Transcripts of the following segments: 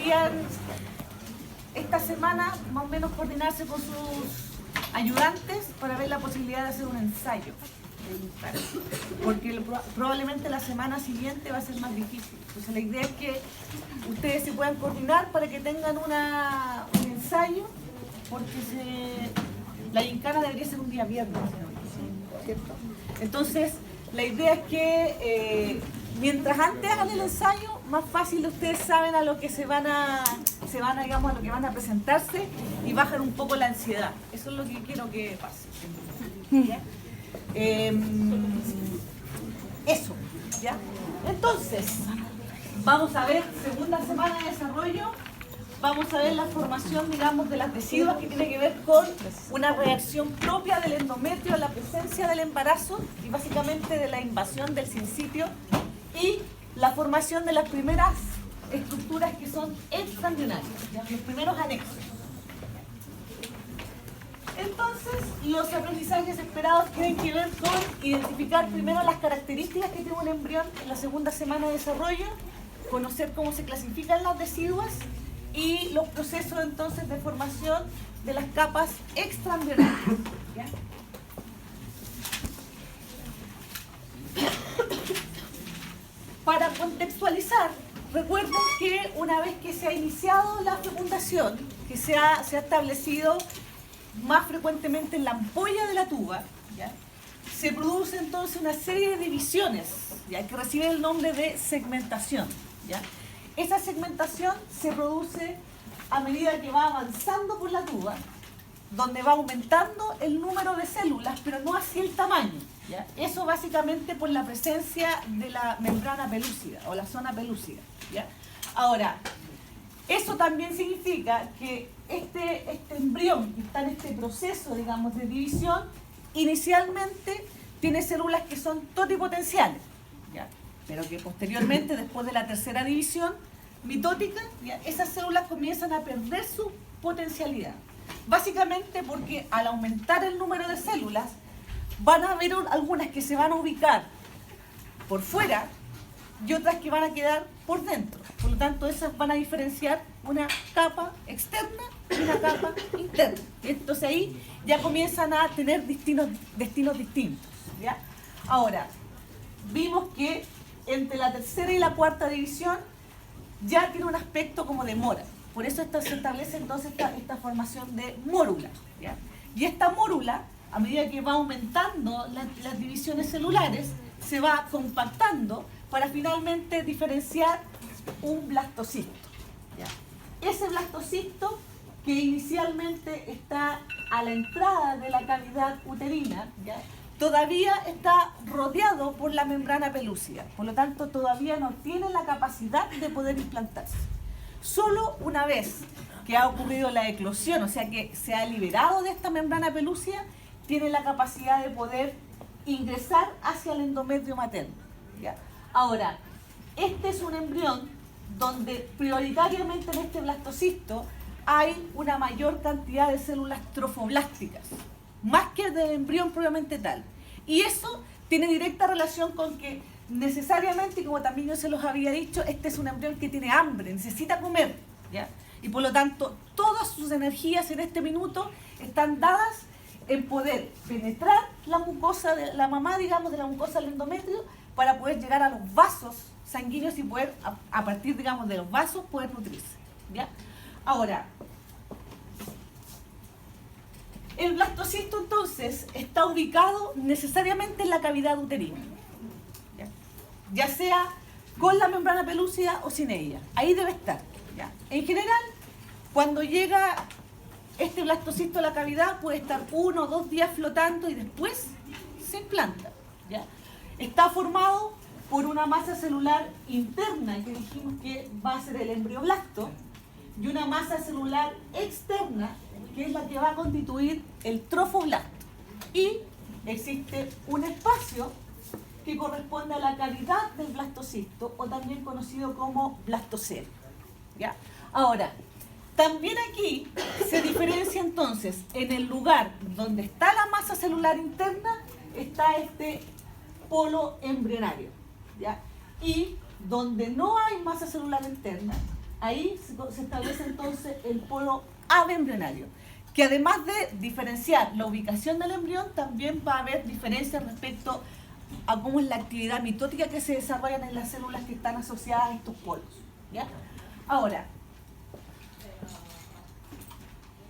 deberían esta semana más o menos coordinarse con sus ayudantes para ver la posibilidad de hacer un ensayo de Incar, porque probablemente la semana siguiente va a ser más difícil. Entonces la idea es que ustedes se puedan coordinar para que tengan un ensayo, porque la gincana debería ser un día viernes, ¿cierto? Entonces la idea es que mientras antes hagan el ensayo, más fácil ustedes saben a lo que digamos, a lo que van a presentarse y bajan un poco la ansiedad. Eso es lo que quiero que pase. ¿Ya? Eso, ¿ya? Entonces, vamos a ver segunda semana de desarrollo. Vamos a ver la formación, digamos, de las deciduas, que tiene que ver con una reacción propia del endometrio a la presencia del embarazo y básicamente de la invasión del sincitio y la formación de las primeras estructuras que son extraembrionarias, los primeros anexos. Entonces, los aprendizajes esperados tienen que ver con identificar primero las características que tiene un embrión en la segunda semana de desarrollo, conocer cómo se clasifican las deciduas y los procesos entonces de formación de las capas extraembrionarias. ¿Ya? Para contextualizar, recuerden que una vez que se ha iniciado la fecundación, que se ha establecido más frecuentemente en la ampolla de la tuba, ¿ya? Se produce entonces una serie de divisiones, ¿ya? Que reciben el nombre de segmentación, ¿ya? Esa segmentación se produce a medida que va avanzando por la tuba, donde va aumentando el número de células, pero no así el tamaño, ¿ya? Eso básicamente por la presencia de la membrana pelúcida o la zona pelúcida, ¿ya? Ahora, eso también significa que este embrión que está en este proceso, digamos, de división, inicialmente tiene células que son totipotenciales, ¿ya? Pero que posteriormente, después de la tercera división mitótica, ¿ya? Esas células comienzan a perder su potencialidad. Básicamente porque al aumentar el número de células, van a haber algunas que se van a ubicar por fuera y otras que van a quedar por dentro. Por lo tanto, esas van a diferenciar una capa externa y una capa interna. Entonces ahí ya comienzan a tener destinos distintos, ¿ya? Ahora, vimos que entre la tercera y la cuarta división ya tiene un aspecto como de mora. Por eso se establece entonces esta formación de mórula, ¿ya? Y esta mórula, a medida que va aumentando las divisiones celulares, se va compactando para finalmente diferenciar un blastocisto, ¿ya? Ese blastocisto, que inicialmente está a la entrada de la cavidad uterina, ¿ya? Todavía está rodeado por la membrana pelúcida, por lo tanto todavía no tiene la capacidad de poder implantarse. Solo una vez que ha ocurrido la eclosión, o sea que se ha liberado de esta membrana pelúcida, tiene la capacidad de poder ingresar hacia el endometrio materno, ¿ya? Ahora, este es un embrión donde prioritariamente en este blastocisto hay una mayor cantidad de células trofoblásticas, más que del embrión propiamente tal. Y eso tiene directa relación con que necesariamente, como también yo se los había dicho, este es un embrión que tiene hambre, necesita comer, ¿ya? Y por lo tanto, todas sus energías en este minuto están dadas en poder penetrar la mucosa de la mamá, digamos, de la mucosa del endometrio, para poder llegar a los vasos sanguíneos y poder, a partir, digamos, de los vasos, poder nutrirse, ¿ya? Ahora, el blastocisto entonces está ubicado necesariamente en la cavidad uterina, ya sea con la membrana pelúcida o sin ella. Ahí debe estar, ¿ya? En general, cuando llega este blastocisto a la cavidad, puede estar 1 o 2 días flotando y después se implanta, ¿ya? Está formado por una masa celular interna, que dijimos que va a ser el embrioblasto, y una masa celular externa, que es la que va a constituir el trofoblasto. Y existe un espacio que corresponde a la cavidad del blastocisto, o también conocido como blastocele, ¿ya? Ahora, también aquí se diferencia entonces, en el lugar donde está la masa celular interna, está este polo embrionario, ¿ya? Y donde no hay masa celular interna, ahí se establece entonces el polo abembrionario, que además de diferenciar la ubicación del embrión, también va a haber diferencias respecto a cómo es la actividad mitótica que se desarrollan en las células que están asociadas a estos polos, ¿ya? Ahora,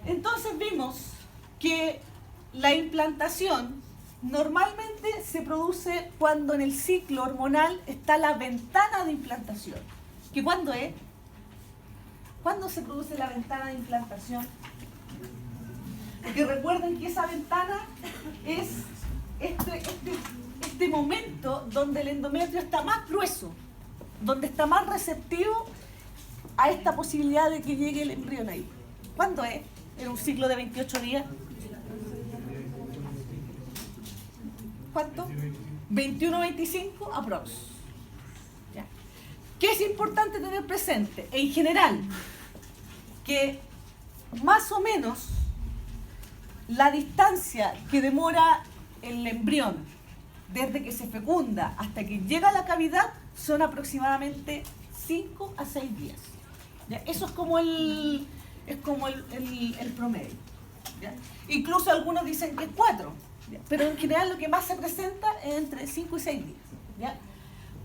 entonces vimos que la implantación normalmente se produce cuando en el ciclo hormonal está la ventana de implantación. ¿Que cuándo es? ¿Cuándo se produce la ventana de implantación? Porque recuerden que esa ventana es este momento donde el endometrio está más grueso, donde está más receptivo a esta posibilidad de que llegue el embrión ahí. ¿Cuándo es? ¿En un ciclo de 28 días? ¿Cuánto? 21-25 aprox. ¿Ya? ¿Qué es importante tener presente? En general, que más o menos la distancia que demora el embrión desde que se fecunda hasta que llega a la cavidad son aproximadamente 5 a 6 días. ¿Ya? Eso es como el promedio. ¿Ya? Incluso algunos dicen que es 4, ¿ya? Pero en general lo que más se presenta es entre 5 y 6 días. ¿Ya?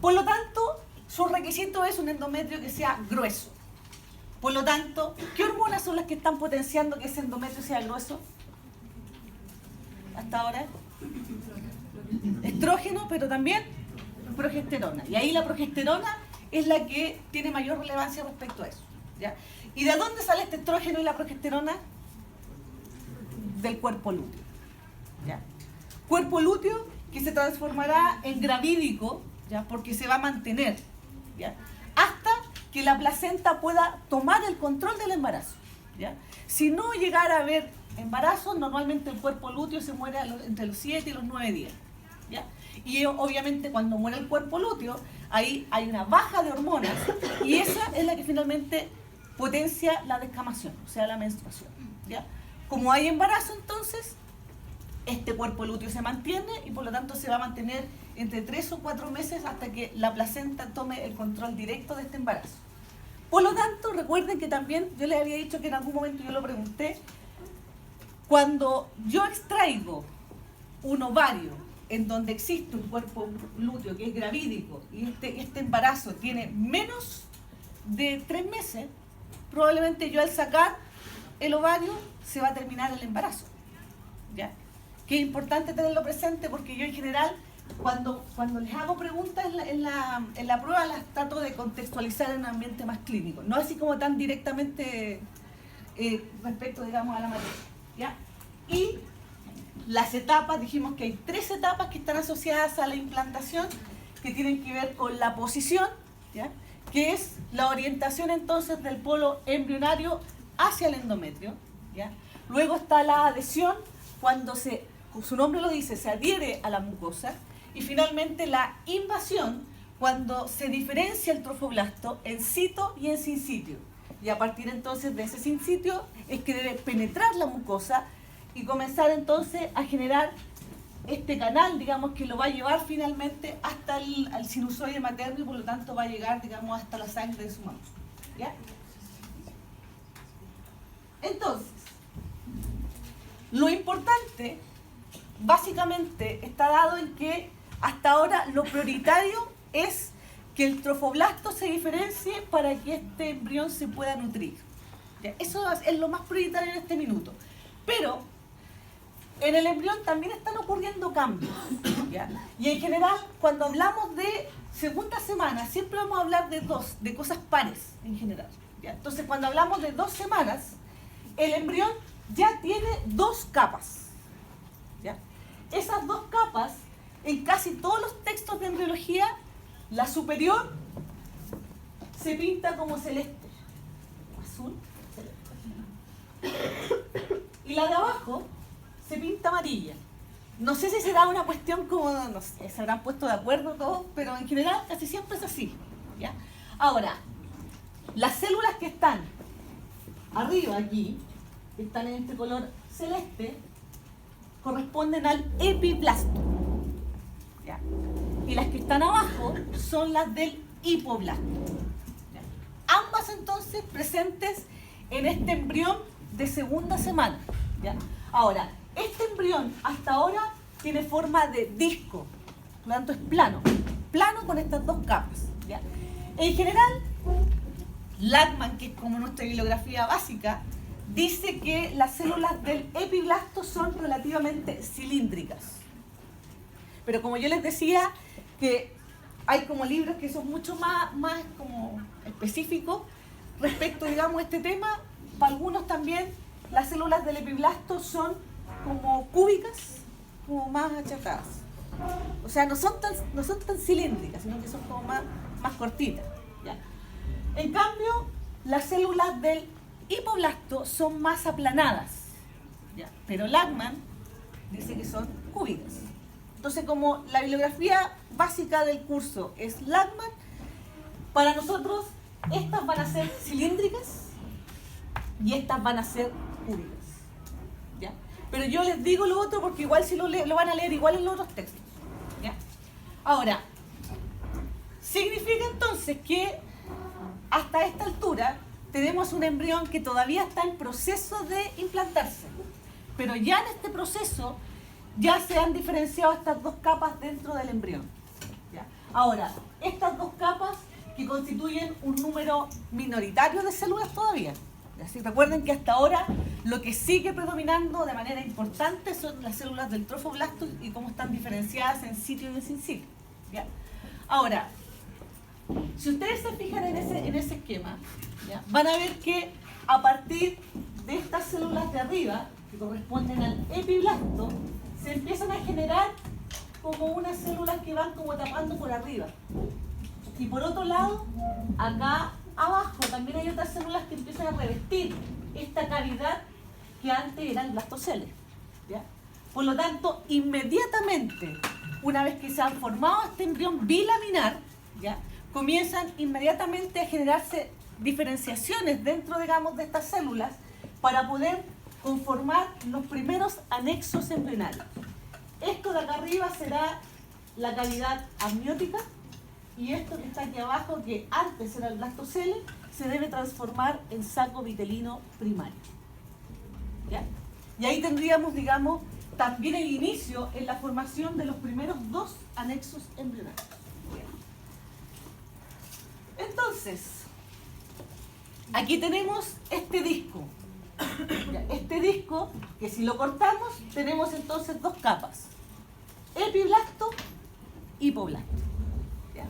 Por lo tanto, su requisito es un endometrio que sea grueso. Por lo tanto, ¿qué hormonas son las que están potenciando que ese endometrio sea grueso? Hasta ahora, estrógeno, pero también progesterona. Y ahí la progesterona es la que tiene mayor relevancia respecto a eso. ¿Ya? ¿Y de dónde sale este estrógeno y la progesterona? Del cuerpo lúteo. ¿Ya? Cuerpo lúteo que se transformará en gravídico, ¿ya? Porque se va a mantener, ¿ya? Hasta que la placenta pueda tomar el control del embarazo, ¿ya? Si no llegara a haber embarazo, normalmente el cuerpo lúteo se muere entre los 7 y los 9 días, ¿ya? Y obviamente cuando muere el cuerpo lúteo, ahí hay una baja de hormonas y esa es la que finalmente potencia la descamación, o sea, la menstruación, ¿ya? Como hay embarazo, entonces, este cuerpo lúteo se mantiene y por lo tanto se va a mantener entre 3 o 4 meses hasta que la placenta tome el control directo de este embarazo. Por lo tanto, recuerden que también, yo les había dicho que en algún momento yo lo pregunté, cuando yo extraigo un ovario en donde existe un cuerpo lúteo que es gravídico y este embarazo tiene menos de 3 meses, probablemente yo al sacar el ovario se va a terminar el embarazo, ¿ya? Que es importante tenerlo presente porque yo en general cuando les hago preguntas en la prueba las trato de contextualizar en un ambiente más clínico, no así como tan directamente respecto, digamos, a la materia, ¿ya? Y las etapas, dijimos que hay 3 etapas que están asociadas a la implantación que tienen que ver con la posición, ¿ya? Que es la orientación entonces del polo embrionario hacia el endometrio, ¿ya? Luego está la adhesión, cuando su nombre lo dice, se adhiere a la mucosa, y finalmente la invasión, cuando se diferencia el trofoblasto en sito y en sinsitio. Y a partir entonces de ese sinsitio es que debe penetrar la mucosa y comenzar entonces a generar este canal, digamos, que lo va a llevar finalmente hasta el sinusoide materno y por lo tanto va a llegar, digamos, hasta la sangre de su mamá. ¿Ya? Entonces, lo importante, básicamente, está dado en que hasta ahora lo prioritario es que el trofoblasto se diferencie para que este embrión se pueda nutrir. ¿Ya? Eso es lo más prioritario en este minuto. Pero en el embrión también están ocurriendo cambios, ¿ya? Y en general, cuando hablamos de segunda semana, siempre vamos a hablar de cosas pares en general, ¿ya? Entonces, cuando hablamos de 2 semanas, el embrión ya tiene 2 capas, ¿ya? Esas 2 capas, en casi todos los textos de embriología, la superior se pinta como celeste, azul, celeste. Y la de abajo se pinta amarilla. No sé si será una cuestión como, no sé, se habrán puesto de acuerdo todos, pero en general casi siempre es así, ¿ya? Ahora, las células que están arriba aquí, que están en este color celeste, corresponden al epiblasto, ¿ya? Y las que están abajo son las del hipoblasto, ¿ya? Ambas entonces entonces presentes en este embrión de segunda semana, ¿ya? Ahora, este embrión hasta ahora tiene forma de disco, por lo tanto es plano, plano con estas dos capas, ¿ya? En general, Lachmann, que es como nuestra bibliografía básica, dice que las células del epiblasto son relativamente cilíndricas. Pero como yo les decía, que hay como libros que son mucho más como específicos respecto, digamos, a este tema. Para algunos también las células del epiblasto son como cúbicas, como más achatadas. O sea, no son tan cilíndricas, sino que son como más cortitas, ¿ya? En cambio, las células del hipoblasto son más aplanadas, ¿ya? Pero Lachmann dice que son cúbicas. Entonces, como la bibliografía básica del curso es Lachmann, para nosotros estas van a ser cilíndricas y estas van a ser cúbicas, ¿ya? Pero yo les digo lo otro porque igual si lo van a leer igual en los otros textos, ¿ya? Ahora, significa entonces que hasta esta altura tenemos un embrión que todavía está en proceso de implantarse, pero ya en este proceso ya se han diferenciado estas dos capas dentro del embrión, ¿ya? Ahora, estas dos capas que constituyen un número minoritario de células todavía. Así recuerden que hasta ahora lo que sigue predominando de manera importante son las células del trofoblasto y cómo están diferenciadas en sitio y en sin sitio, ¿ya? Ahora, si ustedes se fijan en ese esquema, ¿ya? Van a ver que a partir de estas células de arriba, que corresponden al epiblasto, se empiezan a generar como unas células que van como tapando por arriba. Y por otro lado, acá abajo también hay otras células que empiezan a revestir esta cavidad que antes eran blastoceles, ¿ya? Por lo tanto, inmediatamente, una vez que se han formado este embrión bilaminar, ¿ya? Comienzan inmediatamente a generarse diferenciaciones dentro, digamos, de estas células para poder conformar los primeros anexos embrionarios. Esto de acá arriba será la cavidad amniótica y esto que está aquí abajo, que antes era el blastocele, se debe transformar en saco vitelino primario, ¿ya? Y ahí tendríamos, digamos, también el inicio en la formación de los primeros dos anexos embrionarios. Entonces, aquí tenemos este disco. Este disco, que si lo cortamos, tenemos entonces dos capas: epiblasto y hipoblasto. ¿Ya?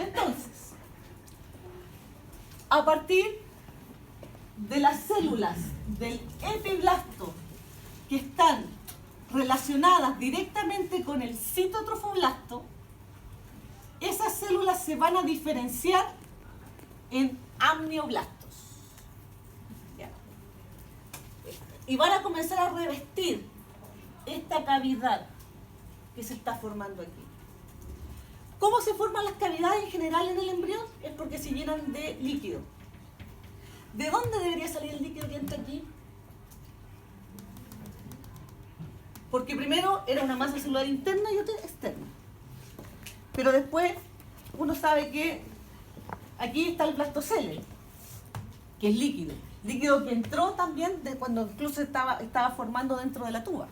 Entonces, a partir de las células del epiblasto que están relacionadas directamente con el citotrofoblasto, esas células se van a diferenciar en amnioblastos, ¿ya? Y van a comenzar a revestir esta cavidad que se está formando aquí. ¿Cómo se forman las cavidades en general en el embrión? Es porque se llenan de líquido. ¿De dónde debería salir el líquido que entra aquí? Porque primero era una masa celular interna y otra externa. Pero después uno sabe que aquí está el blastocele, que es líquido. Líquido que entró también de cuando incluso estaba formando dentro de la tuba.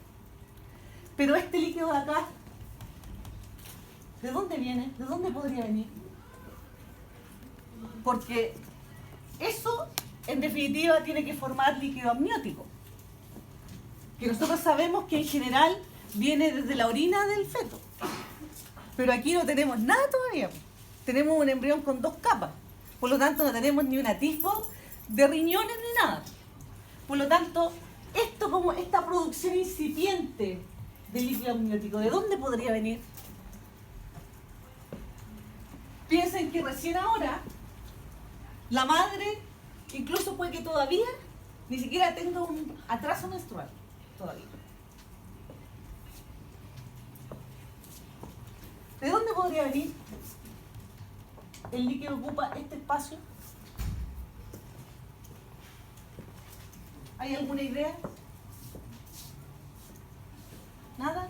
Pero este líquido de acá, ¿de dónde viene? ¿De dónde podría venir? Porque eso, en definitiva, tiene que formar líquido amniótico, que nosotros sabemos que en general viene desde la orina del feto. Pero aquí no tenemos nada todavía. Tenemos un embrión con dos capas. Por lo tanto, no tenemos ni un atisbo de riñones ni nada. Por lo tanto, esto como esta producción incipiente de líquido amniótico, ¿de dónde podría venir? Piensen que recién ahora la madre incluso puede que todavía ni siquiera tenga un atraso menstrual. Todavía. ¿De dónde podría venir? El líquido ocupa este espacio. ¿Hay alguna idea? ¿Nada?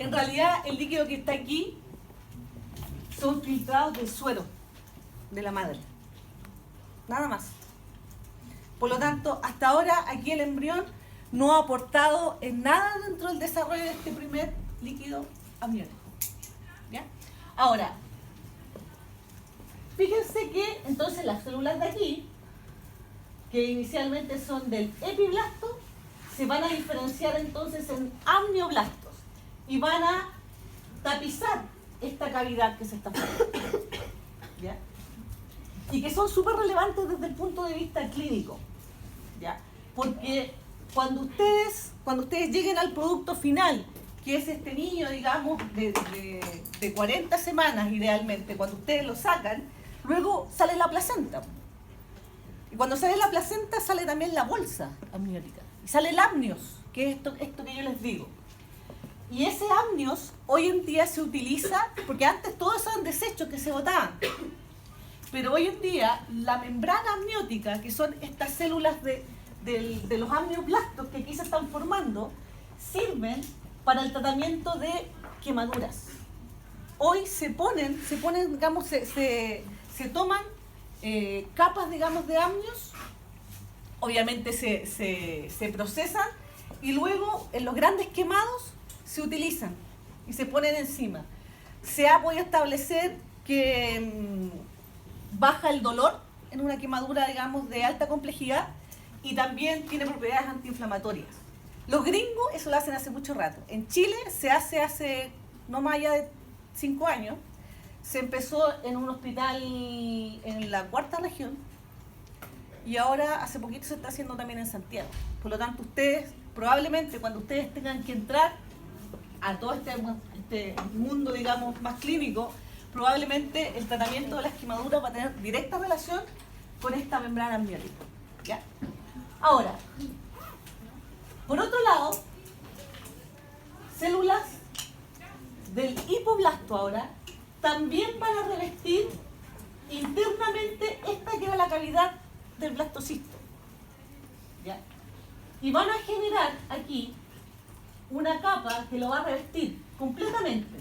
En realidad, el líquido que está aquí son filtrados del suero de la madre. Nada más. Por lo tanto, hasta ahora aquí el embrión no ha aportado en nada dentro del desarrollo de este primer líquido amniótico. ¿Ya? Ahora, fíjense que entonces las células de aquí, que inicialmente son del epiblasto, se van a diferenciar entonces en amnioblastos y van a tapizar esta cavidad que se está formando. ¿Ya? Y que son súper relevantes desde el punto de vista clínico. ¿Ya? Porque cuando ustedes lleguen al producto final, que es este niño, digamos, de 40 semanas idealmente, cuando ustedes lo sacan, luego sale la placenta. Y cuando sale la placenta sale también la bolsa amniótica. Y sale el amnios, que es esto que yo les digo. Y ese amnios hoy en día se utiliza, porque antes todos eran desechos que se botaban. Pero hoy en día la membrana amniótica, que son estas células de los amnioblastos que aquí se están formando, sirven para el tratamiento de quemaduras. Hoy se ponen digamos, se toman capas, digamos, de amnios, obviamente se procesan y luego en los grandes quemados se utilizan y se ponen encima. Se ha podido establecer que baja el dolor en una quemadura, digamos, de alta complejidad y también tiene propiedades antiinflamatorias. Los gringos eso lo hacen hace mucho rato. En Chile se hace no más allá de 5 años. Se empezó en un hospital en la 4ª región y ahora hace poquito se está haciendo también en Santiago. Por lo tanto, ustedes probablemente cuando ustedes tengan que entrar a todo este mundo, digamos, más clínico, probablemente el tratamiento de las quemaduras va a tener directa relación con esta membrana amniótica. ¿Ya? Ahora, por otro lado, células del hipoblasto ahora también van a revestir internamente esta que era la cavidad del blastocisto. ¿Ya? Y van a generar aquí una capa que lo va a revestir completamente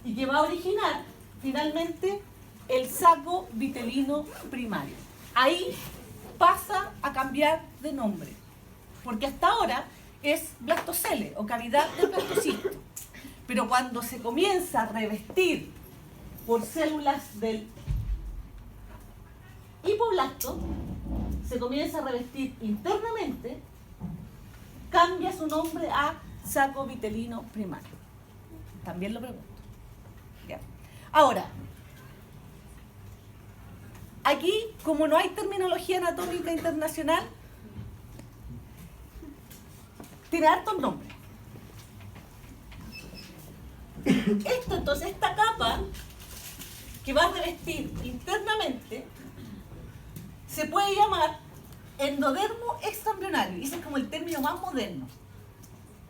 y que va a originar finalmente el saco vitelino primario. Ahí pasa a cambiar de nombre, porque hasta ahora es blastocele o cavidad del blastocisto. Pero cuando se comienza a revestir por células del hipoblasto, se comienza a revestir internamente, cambia su nombre a saco vitelino primario. También lo pregunto. ¿Ya? Ahora, aquí, como no hay terminología anatómica internacional, tiene hartos nombres. Entonces, esta capa que va a revestir internamente se puede llamar endodermo extraembrionario. Y ese es como el término más moderno.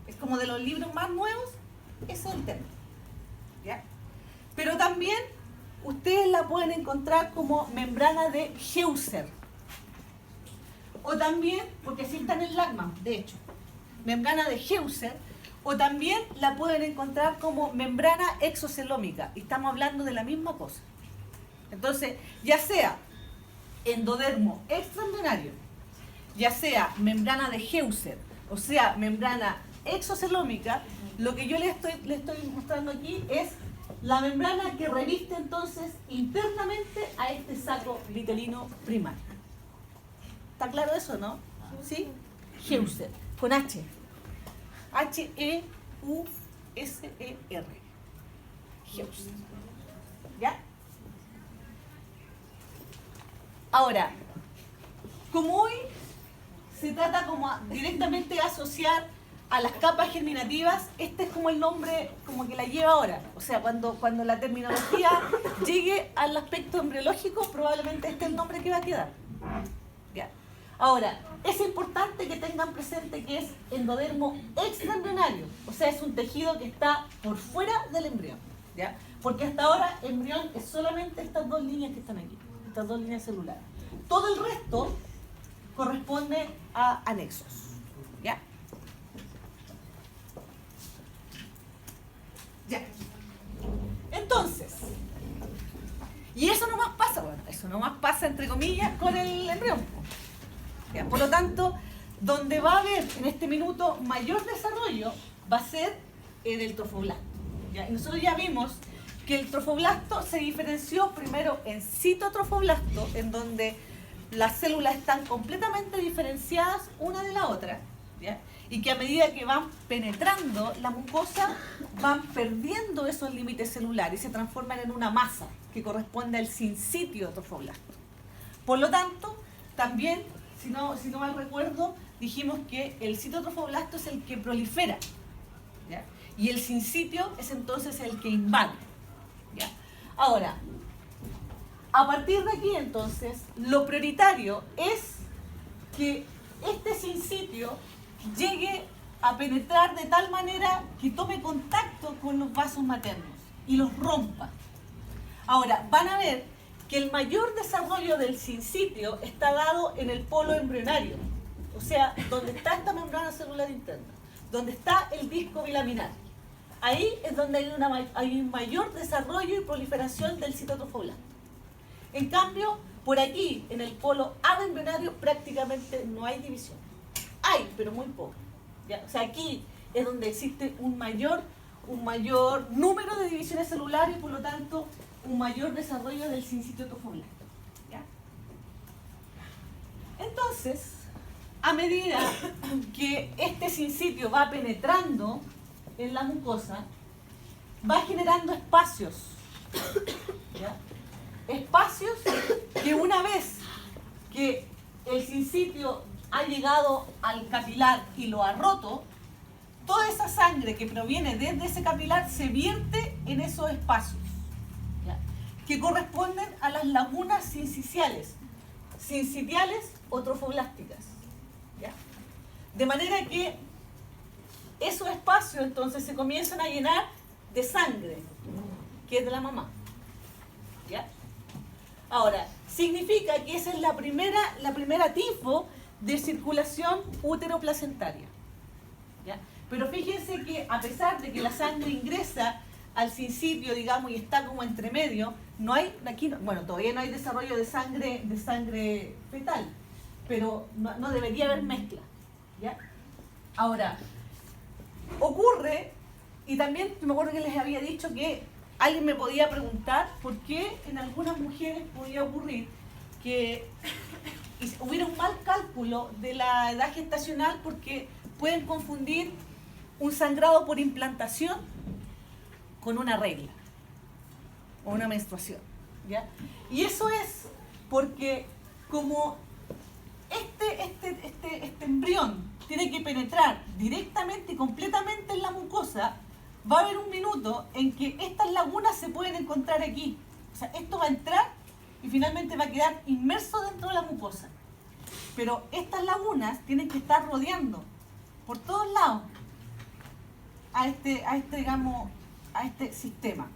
Es como de los libros más nuevos, ese es el término. ¿Ya? Pero también ustedes la pueden encontrar como membrana de Heuser. O también, porque así está en el Lachman, de hecho, membrana de Heuser. O también la pueden encontrar como membrana exocelómica. Y estamos hablando de la misma cosa. Entonces, ya sea endodermo extraembrionario, ya sea membrana de Heuser, o sea, membrana exocelómica, lo que yo le estoy mostrando aquí es la membrana que reviste entonces internamente a este saco vitelino primario. ¿Está claro eso, no? ¿Sí? Heuser, con H. H-E-U-S-E-R. Heuser. ¿Ya? Ahora, como hoy se trata como directamente de asociar a las capas germinativas, este es como el nombre como que la lleva ahora. O sea, cuando la terminología llegue al aspecto embriológico, probablemente este es el nombre que va a quedar. ¿Ya? Ahora, es importante que tengan presente que es endodermo extraembrionario, o sea, es un tejido que está por fuera del embrión, ¿ya? Porque hasta ahora embrión es solamente estas dos líneas que están aquí, estas dos líneas celulares. Todo el resto corresponde a anexos, ¿ya? eso nomás pasa entre comillas con el embrión. ¿Ya? Por lo tanto, donde va a haber en este minuto mayor desarrollo va a ser en el trofoblasto. ¿Ya? Y nosotros ya vimos que el trofoblasto se diferenció primero en citotrofoblasto, en donde las células están completamente diferenciadas una de la otra, ¿ya? Y que a medida que van penetrando la mucosa, van perdiendo esos límites celulares y se transforman en una masa que corresponde al sincitio trofoblasto. Por lo tanto, también, si no mal recuerdo, dijimos que el citotrofoblasto es el que prolifera, ¿ya? Y el sincitio es entonces el que invade, ¿ya? Ahora, a partir de aquí entonces, lo prioritario es que este sincitio llegue a penetrar de tal manera que tome contacto con los vasos maternos y los rompa. Ahora, van a ver que el mayor desarrollo del sincitio está dado en el polo embrionario, o sea, donde está esta membrana celular interna, donde está el disco bilaminar. Ahí es donde hay un mayor desarrollo y proliferación del citotrofoblasto. En cambio, por aquí, en el polo aembrionario, prácticamente no hay división. Hay, pero muy poco, ¿ya? O sea, aquí es donde existe un mayor número de divisiones celulares y por lo tanto un mayor desarrollo del sincitio trofoblasto, ¿ya? Entonces, a medida que este sincitio va penetrando en la mucosa, va generando espacios, ¿ya? Espacios que una vez que el sincitio ha llegado al capilar y lo ha roto, toda esa sangre que proviene desde ese capilar se vierte en esos espacios, ¿ya? Que corresponden a las lagunas sinciciales o trofoblásticas, ¿ya? De manera que esos espacios entonces se comienzan a llenar de sangre, que es de la mamá, ¿ya? Ahora, significa que esa es la primera tipo de circulación útero-placentaria, ¿ya? Pero fíjense que a pesar de que la sangre ingresa al sincitio, digamos, y está como entre medio, no hay, aquí, bueno, todavía no hay desarrollo de sangre fetal, pero no debería haber mezcla, ¿ya? Ahora, ocurre, y también me acuerdo que les había dicho que alguien me podía preguntar por qué en algunas mujeres podía ocurrir que hubiera un mal cálculo de la edad gestacional porque pueden confundir un sangrado por implantación con una regla o una menstruación, ¿ya? Y eso es porque como este embrión tiene que penetrar directamente y completamente en la mucosa, va a haber un minuto en que estas lagunas se pueden encontrar aquí. O sea, esto va a entrar y finalmente va a quedar inmerso dentro de la mucosa. Pero estas lagunas tienen que estar rodeando por todos lados a este sistema.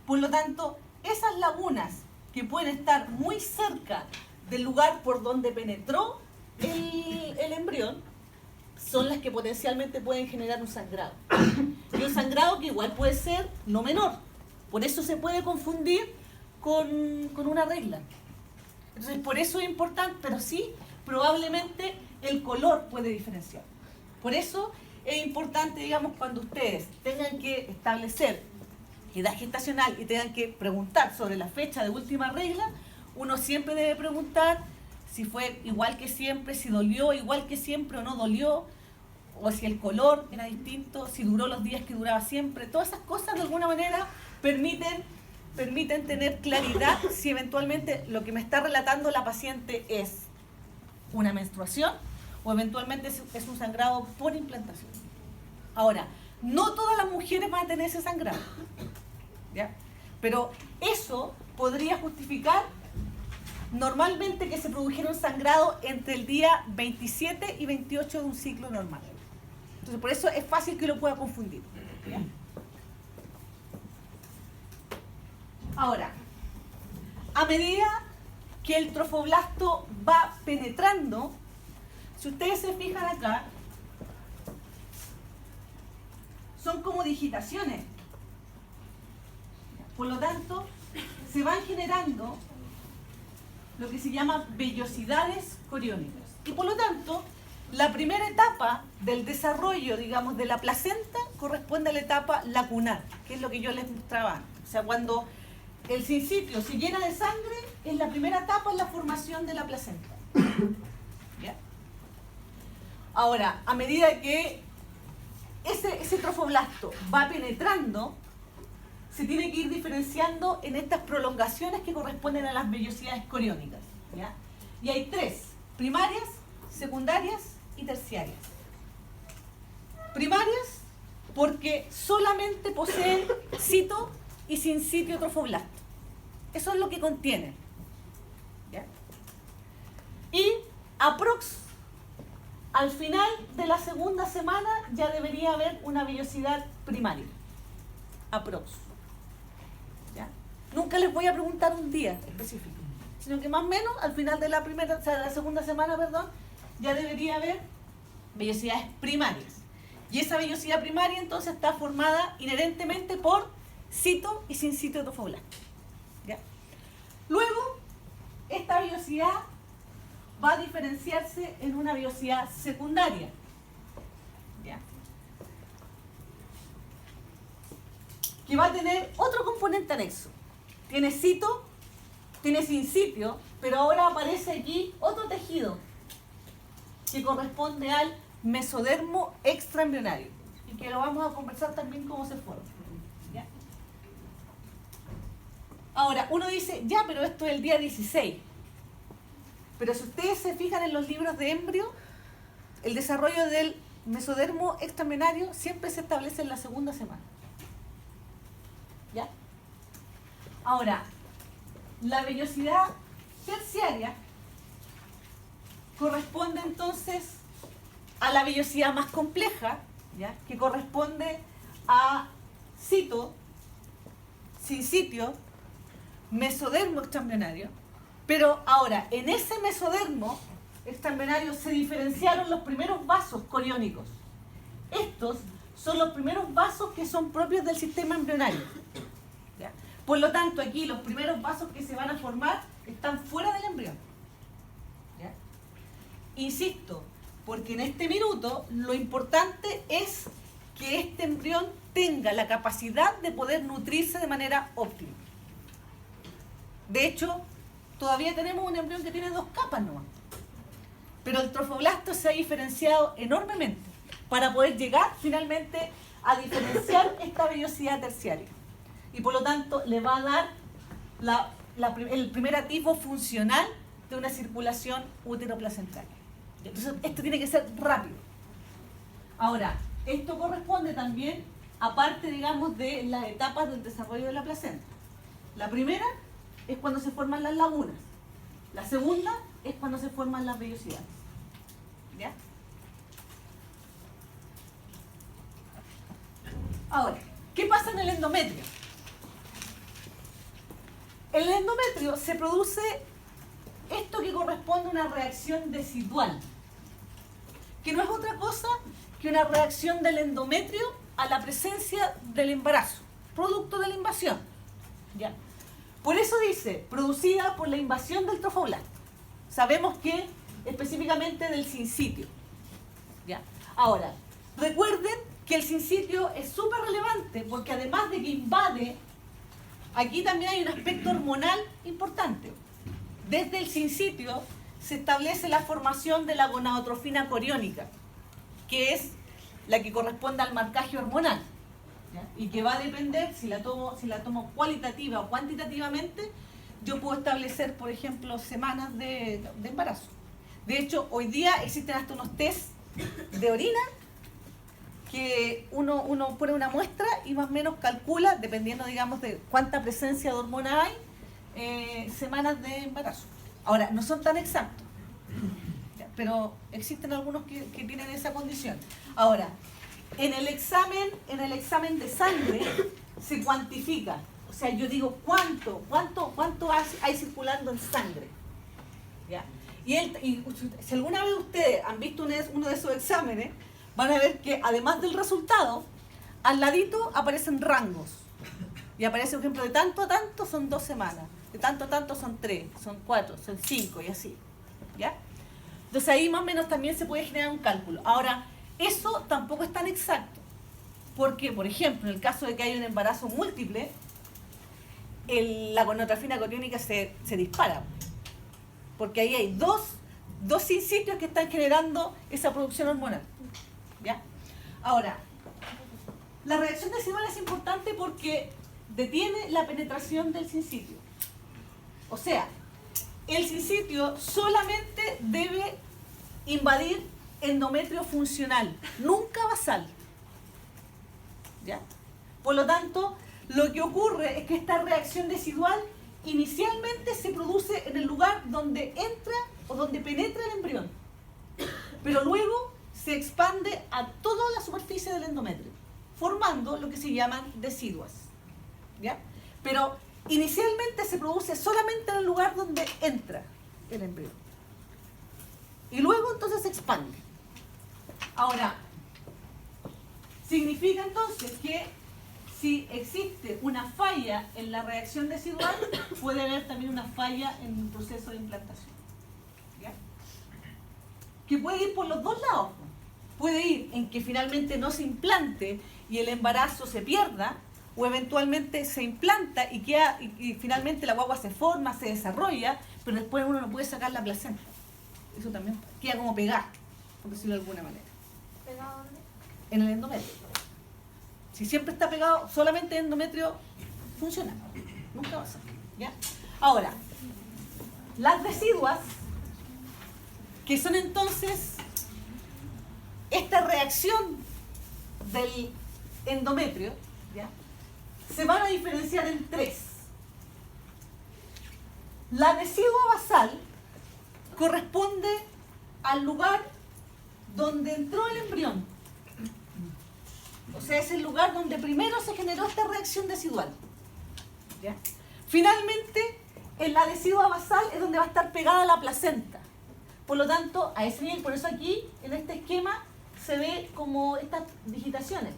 Por lo tanto, esas lagunas que pueden estar muy cerca del lugar por donde penetró el embrión son las que potencialmente pueden generar un sangrado. Y un sangrado que igual puede ser no menor. Por eso se puede confundir con una regla. Entonces, por eso es importante, pero sí, probablemente el color puede diferenciar. Por eso es importante, digamos, cuando ustedes tengan que establecer edad gestacional y tengan que preguntar sobre la fecha de última regla, uno siempre debe preguntar si fue igual que siempre, si dolió igual que siempre o no dolió, o si el color era distinto, si duró los días que duraba siempre. Todas esas cosas de alguna manera permiten tener claridad si eventualmente lo que me está relatando la paciente es una menstruación o eventualmente es un sangrado por implantación. Ahora, no todas las mujeres van a tener ese sangrado, ¿ya? Pero eso podría justificar normalmente que se produjera un sangrado entre el día 27 y 28 de un ciclo normal. Entonces, por eso es fácil que lo pueda confundir, ¿ya? Ahora, a medida que el trofoblasto va penetrando, si ustedes se fijan acá, son como digitaciones. Por lo tanto, se van generando lo que se llama vellosidades coriónicas. Y por lo tanto, la primera etapa del desarrollo, digamos, de la placenta corresponde a la etapa lacunar, que es lo que yo les mostraba antes. O sea, cuando el sincitio se llena de sangre, es la primera etapa en la formación de la placenta. ¿Ya? Ahora, a medida que ese trofoblasto va penetrando, se tiene que ir diferenciando en estas prolongaciones que corresponden a las vellosidades coriónicas. ¿Ya? Y hay tres: primarias, secundarias y terciarias. Primarias porque solamente poseen cito y sincitio trofoblasto. Eso es lo que contienen. ¿Ya? Y aprox, al final de la segunda semana ya debería haber una vellosidad primaria. Aprox. ¿Ya? Nunca les voy a preguntar un día específico, sino que más o menos al final de la primera, o sea, de la segunda semana, perdón, ya debería haber vellosidades primarias. Y esa vellosidad primaria entonces está formada inherentemente por cito y sincitio trofoblasto. ¿Ya? Luego, esta vellosidad va a diferenciarse en una vellosidad secundaria. ¿Ya? Que va a tener otro componente anexo. Tiene cito, tiene sincitio, pero ahora aparece aquí otro tejido que corresponde al mesodermo extraembrionario, y que lo vamos a conversar también cómo se forma. ¿Ya? Ahora, uno dice, ya, pero esto es el día 16. Pero si ustedes se fijan en los libros de embrio, el desarrollo del mesodermo extraembrionario siempre se establece en la segunda semana. ¿Ya? Ahora, la vellosidad terciaria corresponde entonces a la vellosidad más compleja, ¿ya? Que corresponde a cito, sincitio, mesodermo extraembrionario. Pero ahora, en ese mesodermo extraembrionario se diferenciaron los primeros vasos coriónicos. Estos son los primeros vasos que son propios del sistema embrionario. ¿Ya? Por lo tanto, aquí los primeros vasos que se van a formar están fuera del embrión. ¿Ya? Insisto, porque en este minuto lo importante es que este embrión tenga la capacidad de poder nutrirse de manera óptima. De hecho, todavía tenemos un embrión que tiene 2 capas nomás. Pero el trofoblasto se ha diferenciado enormemente para poder llegar finalmente a diferenciar esta vellosidad terciaria. Y por lo tanto le va a dar el primer atisbo funcional de una circulación útero-placentaria. Entonces esto tiene que ser rápido. Ahora, esto corresponde también a parte, digamos, de las etapas del desarrollo de la placenta. La primera es cuando se forman las lagunas. La segunda es cuando se forman las vellosidades. ¿Ya? Ahora, ¿qué pasa en el endometrio? En el endometrio se produce esto que corresponde a una reacción decidual, que no es otra cosa que una reacción del endometrio a la presencia del embarazo, producto de la invasión. ¿Ya? Por eso dice, producida por la invasión del trofoblasto. Sabemos que específicamente del sincitio. ¿Ya? Ahora, recuerden que el sincitio es súper relevante porque además de que invade, aquí también hay un aspecto hormonal importante. Desde el sincitio se establece la formación de la gonadotrofina coriónica, que es la que corresponde al marcaje hormonal, ¿ya? Y que va a depender, si la tomo cualitativa o cuantitativamente, yo puedo establecer, por ejemplo, semanas de embarazo. De hecho, hoy día existen hasta unos test de orina que uno pone una muestra y más o menos calcula, dependiendo, digamos, de cuánta presencia de hormona hay, semanas de embarazo. Ahora, no son tan exactos, pero existen algunos que tienen esa condición. Ahora, en el examen de sangre se cuantifica. O sea, yo digo, ¿cuánto hay circulando en sangre? ¿Ya? Y si alguna vez ustedes han visto uno de esos exámenes, van a ver que además del resultado, al ladito aparecen rangos. Y aparece, por ejemplo, de tanto a tanto son 2 semanas. de tanto a tanto son 3, son 4, son 5 y así, ¿ya? Entonces ahí más o menos también se puede generar un cálculo. Ahora, eso tampoco es tan exacto, porque, por ejemplo, en el caso de que haya un embarazo múltiple, la gonadotropina catiónica se dispara, porque ahí hay dos sinsitios que están generando esa producción hormonal, ¿ya? Ahora, la reacción decidual es importante porque detiene la penetración del sinsitio. O sea, el sinsitio solamente debe invadir endometrio funcional, nunca basal, ¿ya? Por lo tanto, lo que ocurre es que esta reacción decidual inicialmente se produce en el lugar donde entra o donde penetra el embrión, pero luego se expande a toda la superficie del endometrio, formando lo que se llaman deciduas, ¿ya? Pero inicialmente se produce solamente en el lugar donde entra el embrión y luego entonces se expande. Ahora, significa entonces que si existe una falla en la reacción decidual, puede haber también una falla en el proceso de implantación, ¿ya? Que puede ir por los dos lados. Puede ir en que finalmente no se implante y el embarazo se pierda, o eventualmente se implanta y finalmente la guagua se forma, se desarrolla, pero después uno no puede sacar la placenta. Eso también queda como pegado, por decirlo de alguna manera. ¿Pegado dónde? En el endometrio. Si siempre está pegado, solamente el endometrio funciona. Nunca va a ser, ¿ya? Ahora, las deciduas, que son entonces esta reacción del endometrio, ¿ya? Se van a diferenciar en tres. La decidua basal corresponde al lugar donde entró el embrión. O sea, es el lugar donde primero se generó esta reacción decidual, ¿ya? Finalmente, en la decidua basal es donde va a estar pegada la placenta. Por lo tanto, a ese nivel, por eso aquí, en este esquema, se ve como estas digitaciones.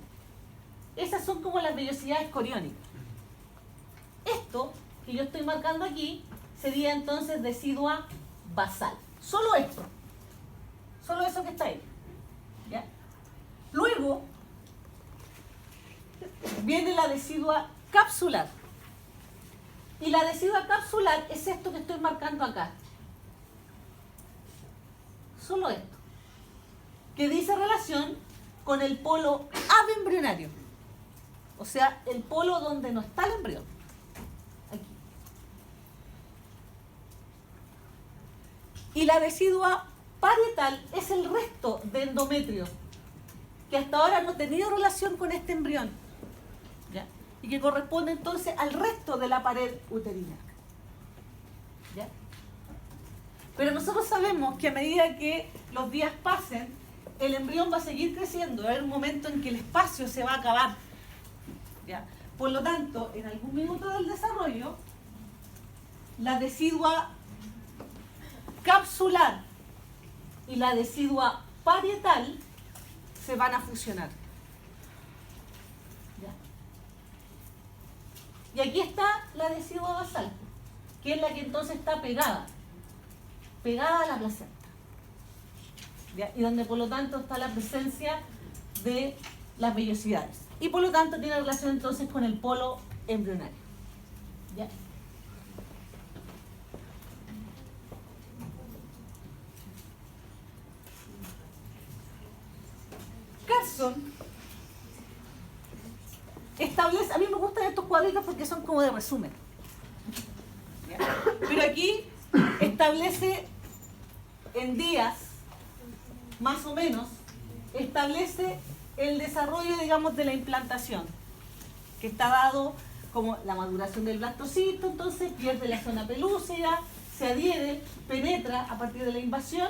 Esas son como las vellosidades coriónicas. Esto que yo estoy marcando aquí sería entonces decidua basal. Solo esto. Solo eso que está ahí, ¿ya? Luego viene la decidua capsular. Y la decidua capsular es esto que estoy marcando acá. Solo esto. Que dice relación con el polo abembrionario. O sea, el polo donde no está el embrión. Aquí. Y la decidua parietal es el resto de endometrio que hasta ahora no ha tenido relación con este embrión, ¿ya? Y que corresponde entonces al resto de la pared uterina, ¿ya? Pero nosotros sabemos que a medida que los días pasen, el embrión va a seguir creciendo, va a haber un momento en que el espacio se va a acabar, ¿ya? Por lo tanto, en algún minuto del desarrollo, la decidua capsular y la decidua parietal se van a fusionar, ¿ya? Y aquí está la decidua basal, que es la que entonces está pegada a la placenta, ¿ya? Y donde por lo tanto está la presencia de las vellosidades. Y por lo tanto tiene relación entonces con el polo embrionario, ¿ya? Carson establece, a mí me gustan estos cuadritos porque son como de resumen, ¿ya? Pero aquí establece en días, más o menos, establece el desarrollo, digamos, de la implantación, que está dado como la maduración del blastocito, entonces pierde la zona pelúcida, se adhiere, penetra a partir de la invasión,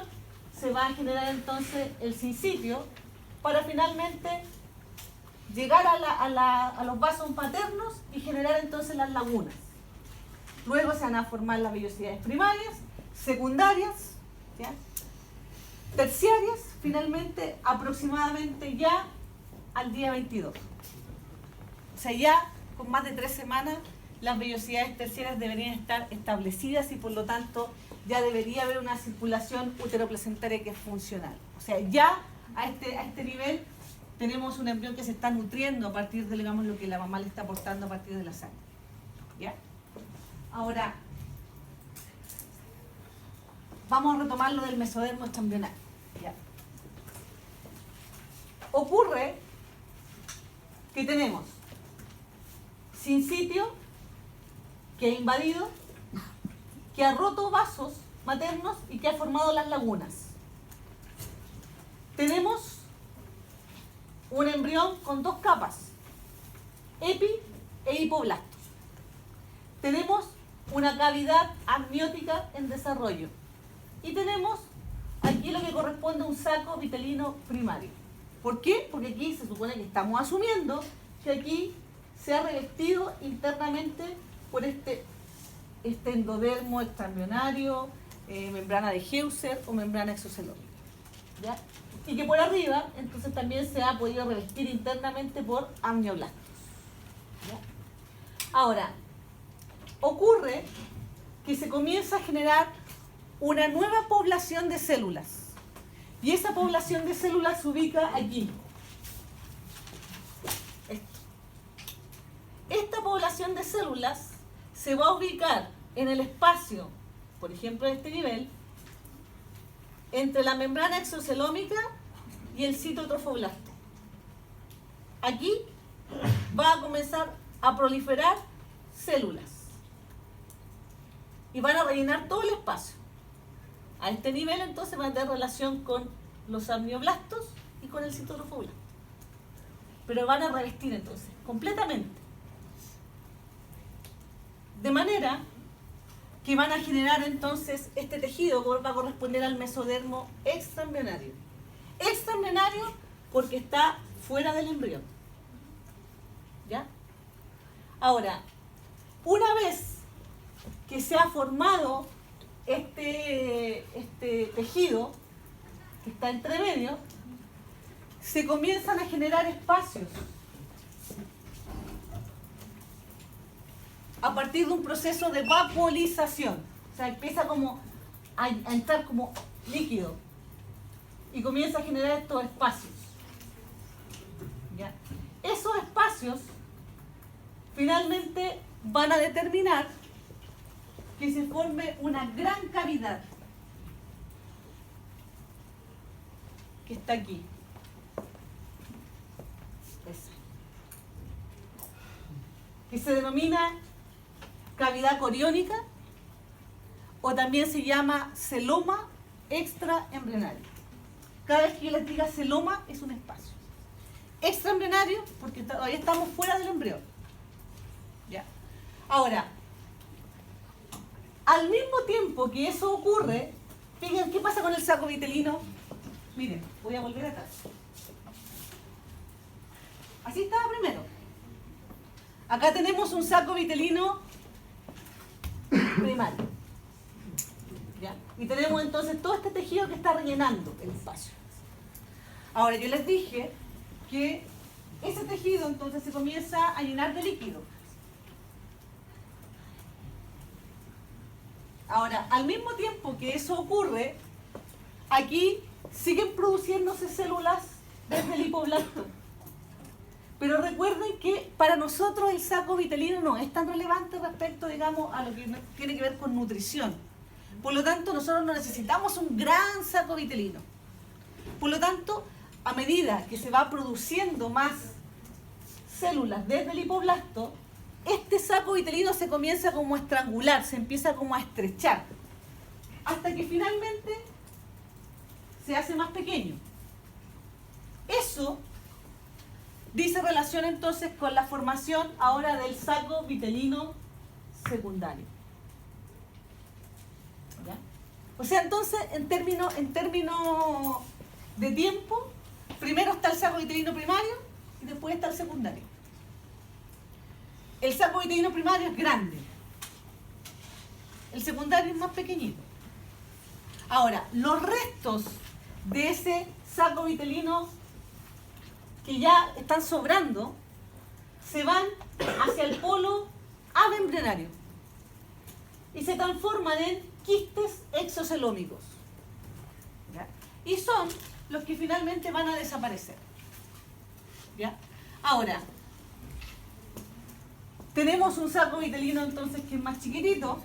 se va a generar entonces el sinsitio, para finalmente llegar a los vasos maternos y generar entonces las lagunas. Luego se van a formar las vellosidades primarias, secundarias, ¿ya? Terciarias, finalmente aproximadamente ya al día 22. O sea, ya con más de 3 semanas las vellosidades terciarias deberían estar establecidas y por lo tanto ya debería haber una circulación uteroplacentaria que es funcional. O sea, ya a este nivel tenemos un embrión que se está nutriendo a partir de, digamos, lo que la mamá le está aportando a partir de la sangre. ¿Ya? Ahora, vamos a retomar lo del mesodermo extraembrionario. ¿Ya? Ocurre que tenemos sincitio que ha invadido, que ha roto vasos maternos y que ha formado las lagunas. Tenemos un embrión con dos capas, epi e hipoblasto. Tenemos una cavidad amniótica en desarrollo y tenemos aquí lo que corresponde a un saco vitelino primario. ¿Por qué? Porque aquí se supone que estamos asumiendo que aquí se ha revestido internamente por este endodermo extraembrionario, membrana de Heuser o membrana exocelómica. ¿Ya? Y que por arriba, entonces también se ha podido revestir internamente por amnioblastos. ¿Ya? Ahora, ocurre que se comienza a generar una nueva población de células. Y esa población de células se ubica aquí. Esta población de células se va a ubicar en el espacio, por ejemplo, de este nivel, entre la membrana exocelómica y el citotrofoblasto. Aquí va a comenzar a proliferar células y van a rellenar todo el espacio. A este nivel entonces van a tener relación con los amnioblastos y con el citotrofoblasto. Pero van a revestir entonces completamente. De manera que van a generar entonces este tejido que va a corresponder al mesodermo extraembrionario. Extraembrionario porque está fuera del embrión. ¿Ya? Ahora, una vez que se ha formado este tejido que está entre medio, se comienzan a generar espacios a partir de un proceso de vaporización. O sea, empieza como a entrar como líquido y comienza a generar estos espacios. ¿Ya? Esos espacios finalmente van a determinar que se forme una gran cavidad que está aquí. Esa. Que se denomina cavidad coriónica o también se llama celoma extraembrionario. Cada vez que yo les diga celoma es un espacio. Extraembrionario porque todavía estamos fuera del embrión. ¿Ya? Ahora, al mismo tiempo que eso ocurre, fíjense qué pasa con el saco vitelino. Miren, voy a volver atrás. Así estaba primero. Acá tenemos un saco vitelino primario. ¿Ya? Y tenemos entonces todo este tejido que está rellenando el espacio. Ahora, yo les dije que ese tejido entonces se comienza a llenar de líquido. Ahora, al mismo tiempo que eso ocurre, aquí siguen produciéndose células desde el hipoblasto. Pero recuerden que para nosotros el saco vitelino no es tan relevante respecto, digamos, a lo que tiene que ver con nutrición. Por lo tanto, nosotros no necesitamos un gran saco vitelino. Por lo tanto, a medida que se va produciendo más células desde el hipoblasto, este saco vitelino se comienza como a estrangular, se empieza como a estrechar, hasta que finalmente se hace más pequeño. Eso dice relación entonces con la formación ahora del saco vitelino secundario. ¿Ya? O sea, entonces, en términos de tiempo, primero está el saco vitelino primario y después está el secundario. El saco vitelino primario es grande. El secundario es más pequeñito. Ahora, los restos de ese saco vitelino que ya están sobrando se van hacia el polo abembrionarios y se transforman en quistes exocelómicos, ¿ya? Y son los que finalmente van a desaparecer, ¿ya? Ahora, tenemos un saco vitelino entonces que es más chiquitito,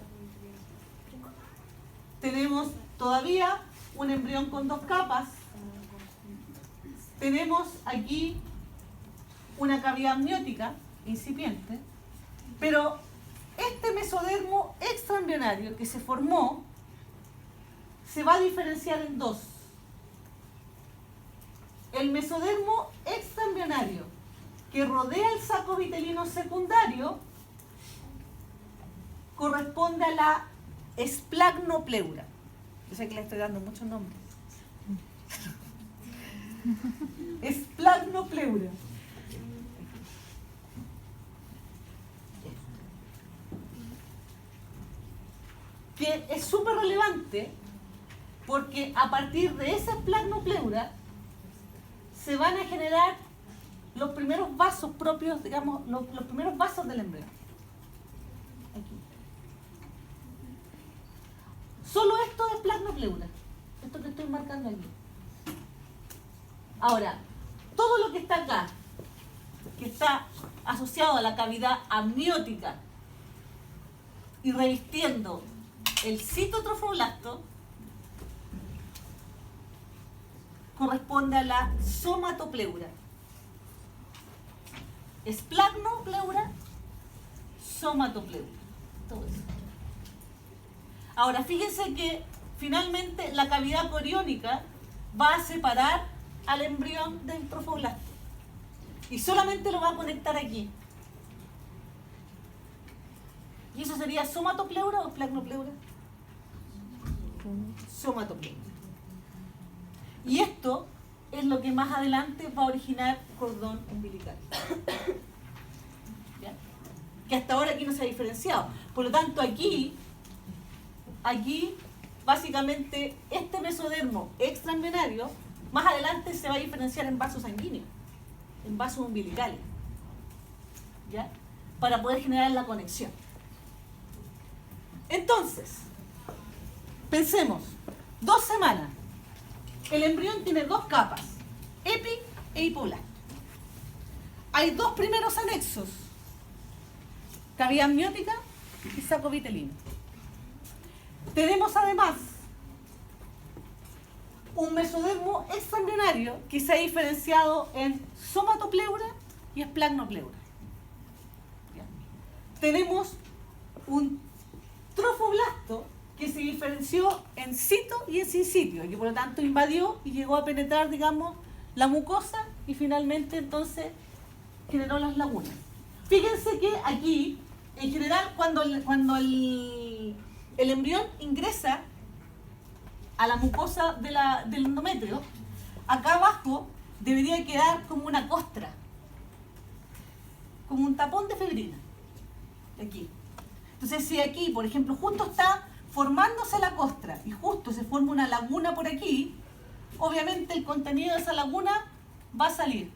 tenemos todavía un embrión con 2 capas, tenemos aquí una cavidad amniótica incipiente, pero este mesodermo extraembrionario que se formó se va a diferenciar en 2. El mesodermo extraembrionario que rodea el saco vitelino secundario corresponde a la esplagnopleura. Yo sé que le estoy dando muchos nombres. Esplagnopleura. Que es súper relevante porque a partir de esa esplagnopleura se van a generar los primeros vasos propios, digamos, los primeros vasos del embrión. Aquí. Solo esto es esplagnopleura, esto que estoy marcando aquí. Ahora, todo lo que está acá, que está asociado a la cavidad amniótica y revistiendo el citotrofoblasto, corresponde a la somatopleura. Esplagnopleura, somatopleura. Todo eso. Ahora, fíjense que finalmente la cavidad coriónica va a separar al embrión del trofoblasto y solamente lo va a conectar aquí. ¿Y eso sería somatopleura o esplagnopleura? Somatopleura. Y esto es lo que más adelante va a originar cordón umbilical. ¿Ya? Que hasta ahora aquí no se ha diferenciado. Por lo tanto, aquí, básicamente, este mesodermo extraembrionario, más adelante se va a diferenciar en vasos sanguíneos, en vasos umbilicales, ¿ya? Para poder generar la conexión. Entonces, pensemos, 2 semanas. El embrión tiene 2 capas, epi e hipoblasto. Hay 2 primeros anexos, cavidad amniótica y saco vitelino. Tenemos además un mesodermo extraembrionario que se ha diferenciado en somatopleura y esplagnopleura. ¿Ya? Tenemos un trofoblasto que se diferenció en cito y en sincitio, y que por lo tanto invadió y llegó a penetrar, digamos, la mucosa y finalmente entonces generó las lagunas. Fíjense que aquí, en general, cuando el embrión ingresa a la mucosa del endometrio, acá abajo debería quedar como una costra, como un tapón de febrina. Aquí. Entonces, si aquí, por ejemplo, justo está formándose la costra y justo se forma una laguna por aquí, obviamente el contenido de esa laguna va a salir.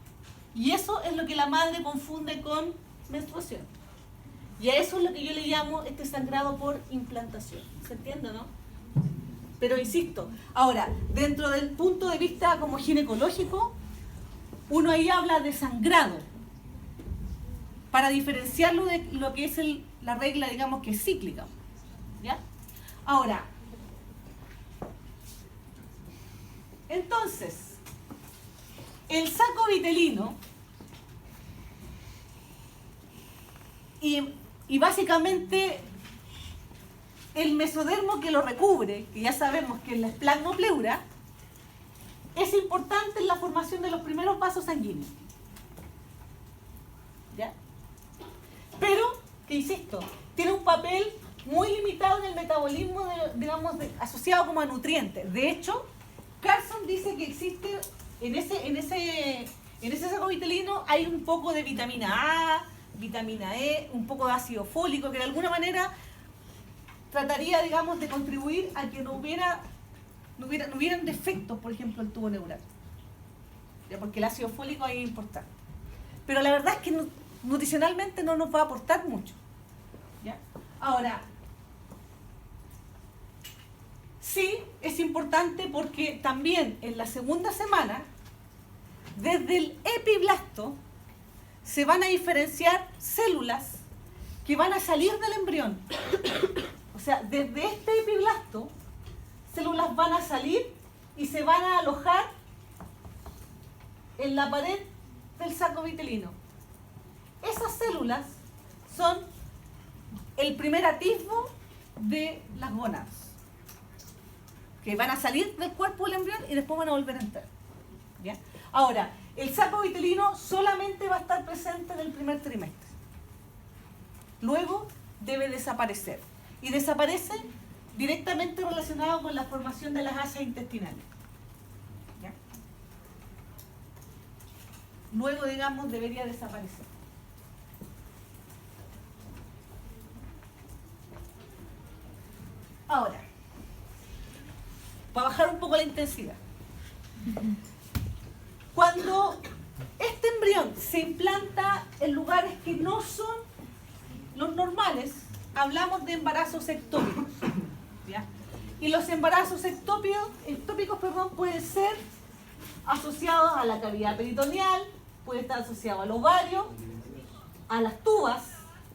Y eso es lo que la madre confunde con menstruación. Y a eso es lo que yo le llamo este sangrado por implantación. ¿Se entiende, no? Pero insisto, ahora, dentro del punto de vista como ginecológico, uno ahí habla de sangrado, para diferenciarlo de lo que es la regla, digamos, que es cíclica. ¿Ya? Ahora, entonces, el saco vitelino y básicamente el mesodermo que lo recubre, que ya sabemos que es la esplagnopleura, es importante en la formación de los primeros vasos sanguíneos. ¿Ya? Pero, que insisto, tiene un papel muy limitado en el metabolismo, asociado como a nutrientes. De hecho, Carson dice que existe en ese saco vitelino hay un poco de vitamina A, vitamina E, un poco de ácido fólico, que de alguna manera trataría, digamos, de contribuir a que no hubieran defectos, por ejemplo, el tubo neural. ¿Ya? Porque el ácido fólico ahí es importante. Pero la verdad es que nutricionalmente no nos va a aportar mucho. Ahora, sí es importante porque también en la segunda semana, desde el epiblasto, se van a diferenciar células que van a salir del embrión. O sea, desde este epiblasto, células van a salir y se van a alojar en la pared del saco vitelino. Esas células son el primer atisbo de las gónadas, que van a salir del cuerpo del embrión y después van a volver a entrar. ¿Ya? Ahora, el saco vitelino solamente va a estar presente en el primer trimestre. Luego debe desaparecer. Y desaparece directamente relacionado con la formación de las asas intestinales. ¿Ya? Luego, digamos, debería desaparecer. Ahora, para bajar un poco la intensidad. Cuando este embrión se implanta en lugares que no son los normales, hablamos de embarazos ectópicos. ¿Ya? Y los embarazos ectópicos, pueden ser asociados a la cavidad peritoneal, puede estar asociado al ovario, a las tubas,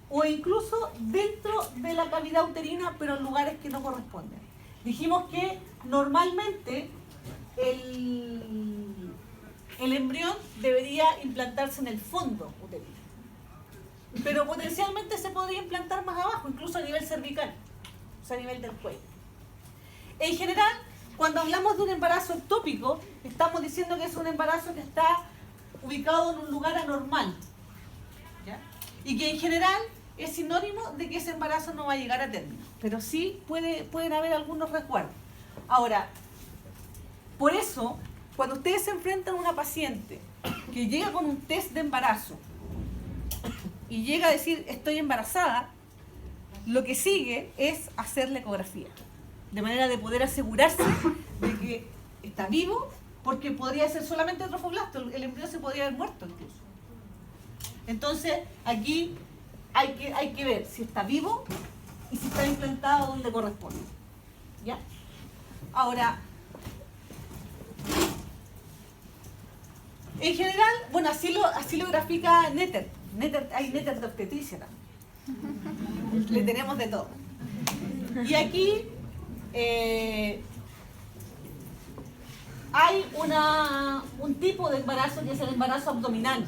o incluso dentro de la cavidad uterina, pero en lugares que no corresponden. Dijimos que normalmente el embrión debería implantarse en el fondo uterino, pero potencialmente se podría implantar más abajo, incluso a nivel cervical, o sea, a nivel del cuello. En general, cuando hablamos de un embarazo ectópico, estamos diciendo que es un embarazo que está ubicado en un lugar anormal, ¿ya? Y que en general es sinónimo de que ese embarazo no va a llegar a término, pero sí pueden haber algunos resguardos. Ahora, por eso, cuando ustedes se enfrentan a una paciente que llega con un test de embarazo y llega a decir estoy embarazada, lo que sigue es hacer la ecografía, de manera de poder asegurarse de que está vivo, porque podría ser solamente trofoblasto, el embrión se podría haber muerto incluso. Entonces, aquí hay que ver si está vivo y si está implantado donde corresponde. ¿Ya? Ahora, en general, bueno, así lo grafica Netter. Hay Netter de obstetricia también. Le tenemos de todo. Y aquí hay un tipo de embarazo que es el embarazo abdominal.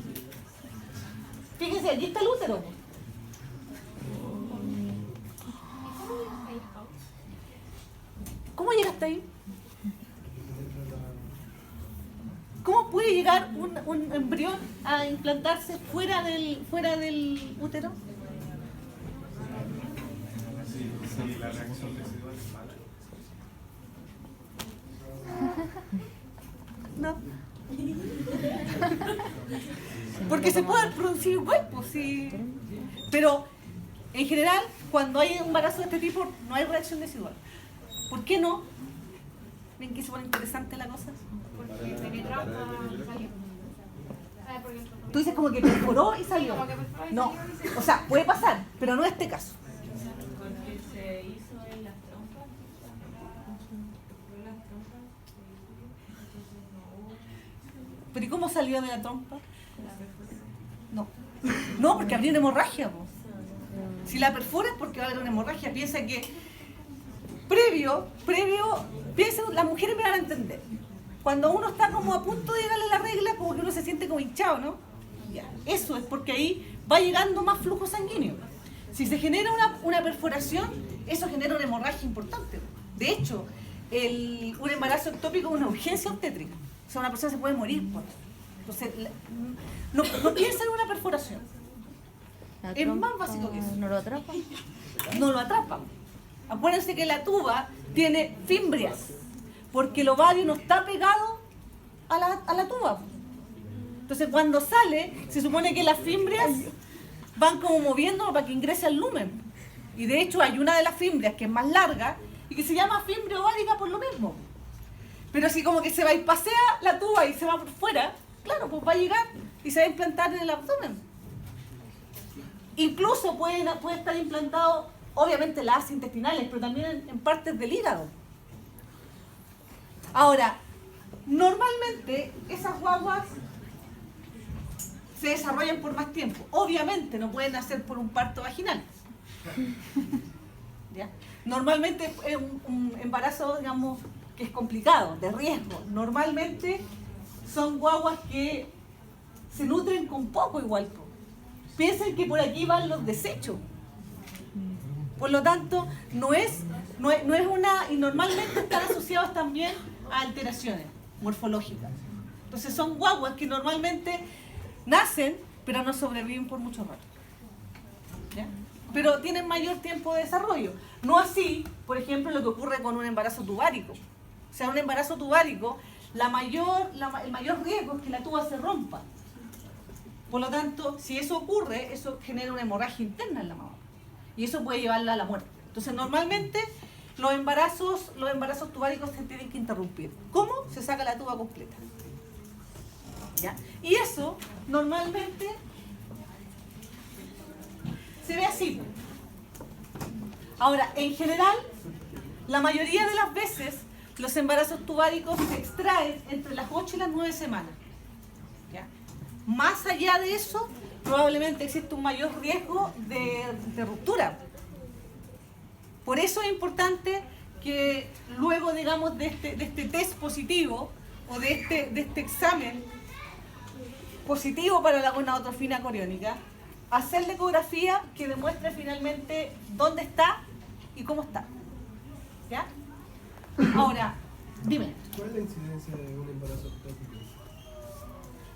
Fíjense, aquí está el útero. ¿Cómo llegaste ahí? ¿Cómo puede llegar un embrión a implantarse fuera del útero? Sí, la reacción residual es mala. No. Porque se puede producir igual, pues sí. Pero en general, cuando hay un embarazo de este tipo, no hay reacción residual. ¿Por qué no? ¿Ven que se pone interesante la cosa? Porque penetraba y salió. Tú dices como que perforó y salió. No, o sea, puede pasar, pero no es este caso. Porque se hizo en las trompas. ¿Pero y cómo salió de la trompa? No, porque habría una hemorragia, po. Si la perfora es porque va a haber una hemorragia. Piensa que previo, piensa, las mujeres me van a entender. Cuando uno está como a punto de llegarle la regla, como que uno se siente como hinchado, ¿no? Ya, eso es porque ahí va llegando más flujo sanguíneo. Si se genera una perforación, eso genera una hemorragia importante. De hecho, un embarazo ectópico es una urgencia obstétrica. O sea, una persona se puede morir por eso. Entonces, no piensa en una perforación. Es más básico que eso. ¿No lo atrapa? No lo atrapan. Acuérdense que la tuba tiene fimbrias, porque el ovario no está pegado a la tuba. Entonces cuando sale, se supone que las fimbrias van como moviendo para que ingrese al lumen. Y de hecho hay una de las fimbrias que es más larga y que se llama fimbria ovárica por lo mismo. Pero si como que se va y pasea la tuba y se va por fuera, claro, pues va a llegar y se va a implantar en el abdomen. Incluso puede estar implantado obviamente las asas intestinales, pero también en partes del hígado. Ahora, normalmente esas guaguas se desarrollan por más tiempo. Obviamente no pueden nacer por un parto vaginal. ¿Ya? Normalmente es un embarazo, digamos, que es complicado, de riesgo. Normalmente son guaguas que se nutren con poco igual. Piensen que por aquí van los desechos. Por lo tanto, no es una... Y normalmente están asociados también a alteraciones morfológicas. Entonces son guaguas que normalmente nacen, pero no sobreviven por mucho rato. ¿Ya? Pero tienen mayor tiempo de desarrollo. No así, por ejemplo, lo que ocurre con un embarazo tubárico. O sea, un embarazo tubárico, el mayor riesgo es que la tuba se rompa. Por lo tanto, si eso ocurre, eso genera una hemorragia interna en la mamá. Y eso puede llevarla a la muerte. Entonces, normalmente, los embarazos tubáricos se tienen que interrumpir. ¿Cómo? Se saca la tuba completa. ¿Ya? Y eso, normalmente, se ve así. Ahora, en general, la mayoría de las veces, los embarazos tubáricos se extraen entre las 8 y las 9 semanas. ¿Ya? Más allá de eso, probablemente existe un mayor riesgo de ruptura. Por eso es importante que luego, digamos, de este test positivo o de este examen positivo para la gonadotrofina coriónica, hacer la ecografía que demuestre finalmente dónde está y cómo está. ¿Ya? Ahora, dime. ¿Cuál es la incidencia de un embarazo ectópico?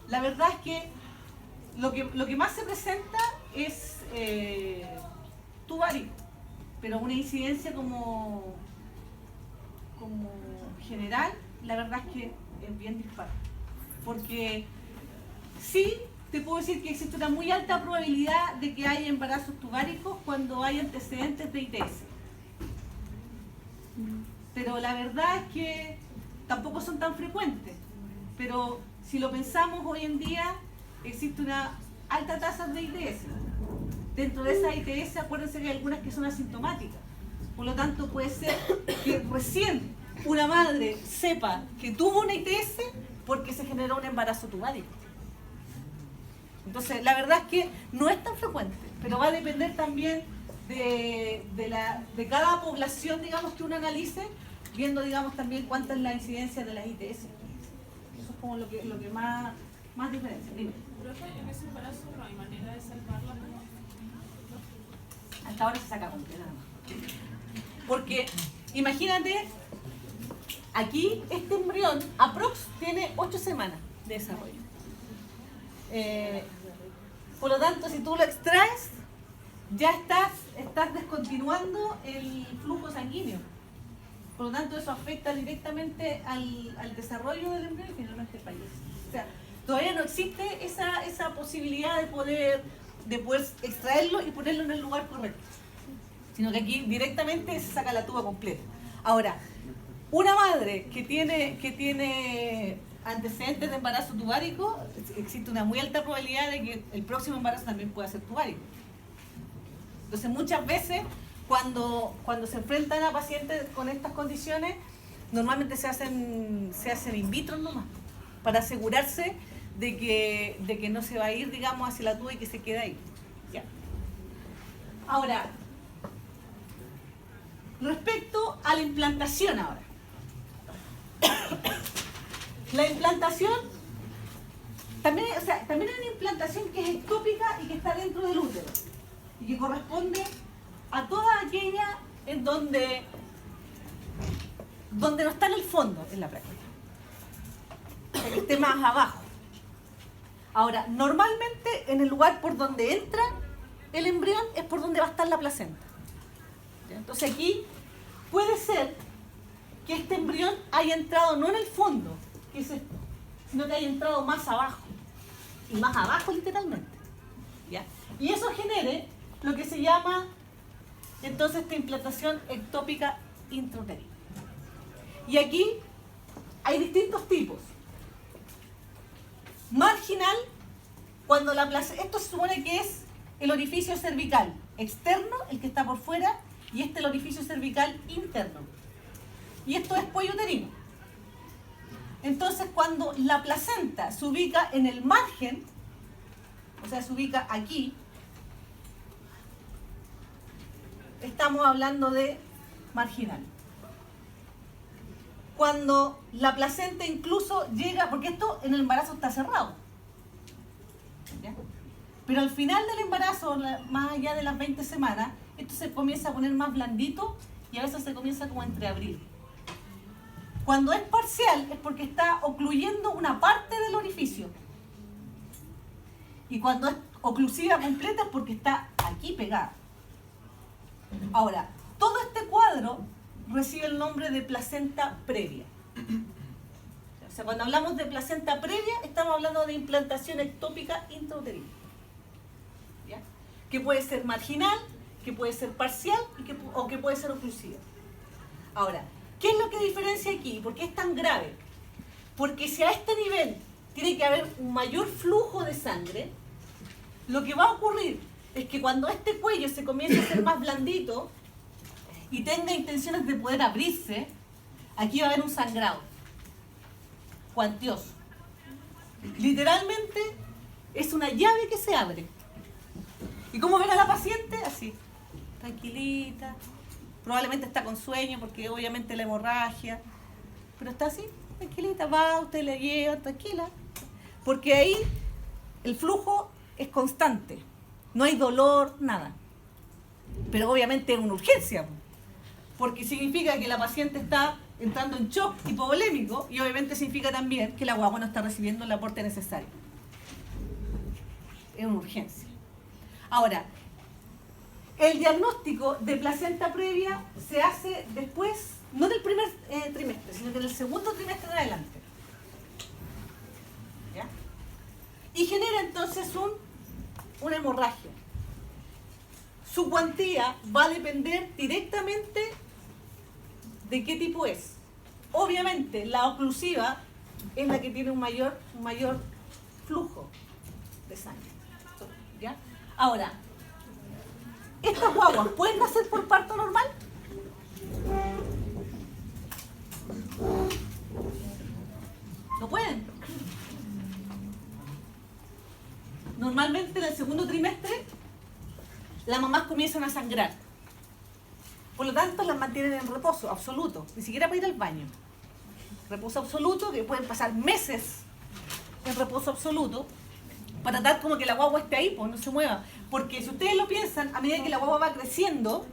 La verdad es que lo que más se presenta es tubario, pero una incidencia como general, la verdad es que es bien dispar. Porque sí, te puedo decir que existe una muy alta probabilidad de que haya embarazos tubáricos cuando hay antecedentes de ITS. Pero la verdad es que tampoco son tan frecuentes. Pero si lo pensamos hoy en día, existe una alta tasa de ITS. Dentro de esas ITS, acuérdense que hay algunas que son asintomáticas. Por lo tanto, puede ser que recién una madre sepa que tuvo una ITS porque se generó un embarazo tubárico. Entonces, la verdad es que no es tan frecuente, pero va a depender también de cada población, digamos, que uno analice, viendo, digamos, también cuánta es la incidencia de las ITS. Eso es como lo que más diferencia. Dime. Profe, en ese embarazo no hay manera de salvarla. Hasta ahora se saca completa. Porque, imagínate, aquí este embrión, aprox, tiene 8 semanas de desarrollo. Por lo tanto, si tú lo extraes, ya estás descontinuando el flujo sanguíneo. Por lo tanto, eso afecta directamente al desarrollo del embrión y finalmente fallece. O sea, todavía no existe esa posibilidad de poder extraerlo y ponerlo en el lugar correcto. Sino que aquí directamente se saca la tuba completa. Ahora, una madre que tiene antecedentes de embarazo tubárico, existe una muy alta probabilidad de que el próximo embarazo también pueda ser tubárico. Entonces, muchas veces, cuando se enfrentan a pacientes con estas condiciones, normalmente se hacen in vitro nomás, para asegurarse de que no se va a ir, digamos, hacia la tuba y que se quede ahí. ¿Ya? Ahora, respecto a la implantación ahora. La implantación, también hay una implantación que es ectópica y que está dentro del útero y que corresponde a toda aquella en donde no está en el fondo en la práctica, o sea, que esté más abajo. Ahora, normalmente en el lugar por donde entra el embrión es por donde va a estar la placenta. Entonces aquí puede ser que este embrión haya entrado no en el fondo, que es esto, sino que haya entrado más abajo, y más abajo literalmente. ¿Ya? Y eso genere lo que se llama entonces esta implantación ectópica intrauterina. Y aquí hay distintos tipos. Marginal, cuando la placenta, esto se supone que es el orificio cervical externo, el que está por fuera, y este es el orificio cervical interno. Y esto es cuello uterino. Entonces, cuando la placenta se ubica en el margen, o sea, se ubica aquí, estamos hablando de marginal. Cuando la placenta incluso llega, porque esto en el embarazo está cerrado, ¿ya? Pero al final del embarazo, más allá de las 20 semanas, esto se comienza a poner más blandito y a veces se comienza como a entreabrir. Cuando es parcial es porque está ocluyendo una parte del orificio. Y cuando es oclusiva completa es porque está aquí pegada. Ahora, todo este cuadro recibe el nombre de placenta previa. O sea, cuando hablamos de placenta previa, estamos hablando de implantación ectópica intrauterina. ¿Ya? Que puede ser marginal, que puede ser parcial o que puede ser oclusiva. Ahora, ¿qué es lo que diferencia aquí? ¿Por qué es tan grave? Porque si a este nivel tiene que haber un mayor flujo de sangre, lo que va a ocurrir es que cuando este cuello se comience a hacer más blandito y tenga intenciones de poder abrirse, aquí va a haber un sangrado cuantioso. Literalmente es una llave que se abre. ¿Y cómo ven a la paciente? Así, tranquilita. Probablemente está con sueño porque obviamente la hemorragia, pero está así, tranquilita, va, usted le lleva, tranquila, porque ahí el flujo es constante, no hay dolor, nada. Pero obviamente es una urgencia, porque significa que la paciente está entrando en shock hipovolémico y obviamente significa también que la guagua no está recibiendo el aporte necesario. Es una urgencia. Ahora, el diagnóstico de placenta previa se hace después, no del primer trimestre, sino del segundo trimestre en adelante. ¿Ya? Y genera entonces una hemorragia. Su cuantía va a depender directamente de qué tipo es. Obviamente, la oclusiva es la que tiene un mayor flujo de sangre. ¿Ya? Ahora, ¿estas guaguas pueden nacer por parto normal? No pueden. Normalmente en el segundo trimestre las mamás comienzan a sangrar. Por lo tanto, las mantienen en reposo absoluto, ni siquiera para ir al baño. Reposo absoluto, que pueden pasar meses en reposo absoluto, para tratar como que la guagua esté ahí, pues no se mueva. Porque si ustedes lo piensan, a medida que la guagua va creciendo,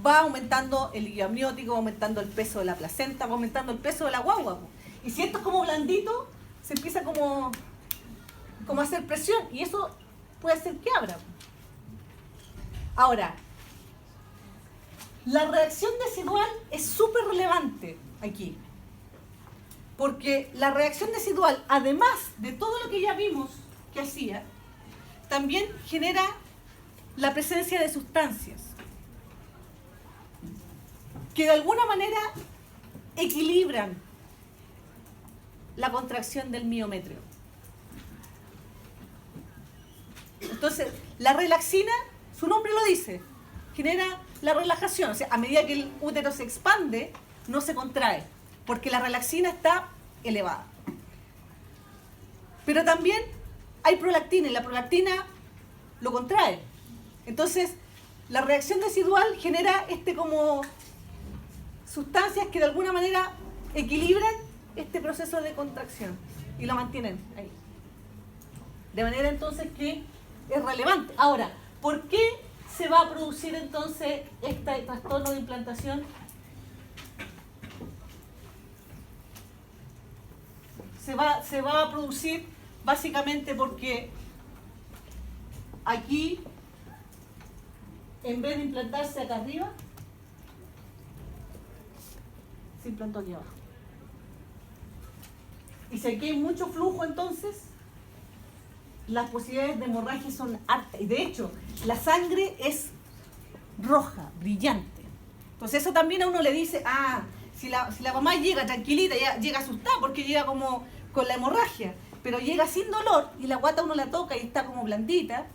va aumentando el líquido amniótico, va aumentando el peso de la placenta, va aumentando el peso de la guagua. Y si esto es como blandito, se empieza como a hacer presión, y eso puede hacer que abra. Ahora, la reacción decidual es súper relevante aquí. Porque la reacción decidual, además de todo lo que ya vimos que hacía, también genera la presencia de sustancias que de alguna manera equilibran la contracción del miometrio. Entonces, la relaxina, su nombre lo dice, genera la relajación. O sea, a medida que el útero se expande, no se contrae, porque la relaxina está elevada. Pero también hay prolactina y la prolactina lo contrae. Entonces, la reacción decidual genera como sustancias que de alguna manera equilibran este proceso de contracción y lo mantienen ahí. De manera entonces que es relevante. Ahora, ¿por qué se va a producir entonces este trastorno de implantación? Se va a producir básicamente porque aquí, en vez de implantarse acá arriba, se implantó aquí abajo. Y si aquí hay mucho flujo, entonces las posibilidades de hemorragia son altas. Y de hecho, la sangre es roja, brillante. Entonces eso también a uno le dice, si la mamá llega tranquilita, ya llega asustada porque llega como con la hemorragia, pero llega sin dolor y la guata uno la toca y está como blandita,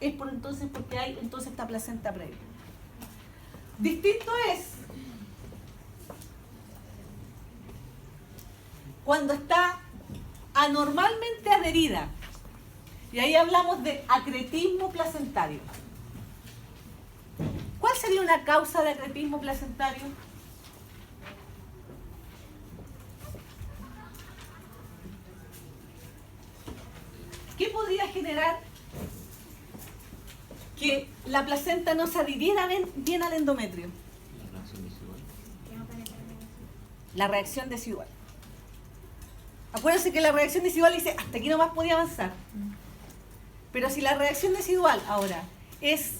es porque hay entonces esta placenta previa. Distinto es cuando está anormalmente adherida. Y ahí hablamos de acretismo placentario. ¿Cuál sería una causa de acretismo placentario? ¿Qué podría generar que la placenta no se adhiriera bien al endometrio? La reacción desigual. Acuérdense que la reacción desigual dice hasta aquí nomás podía avanzar. Pero si la reacción desigual ahora es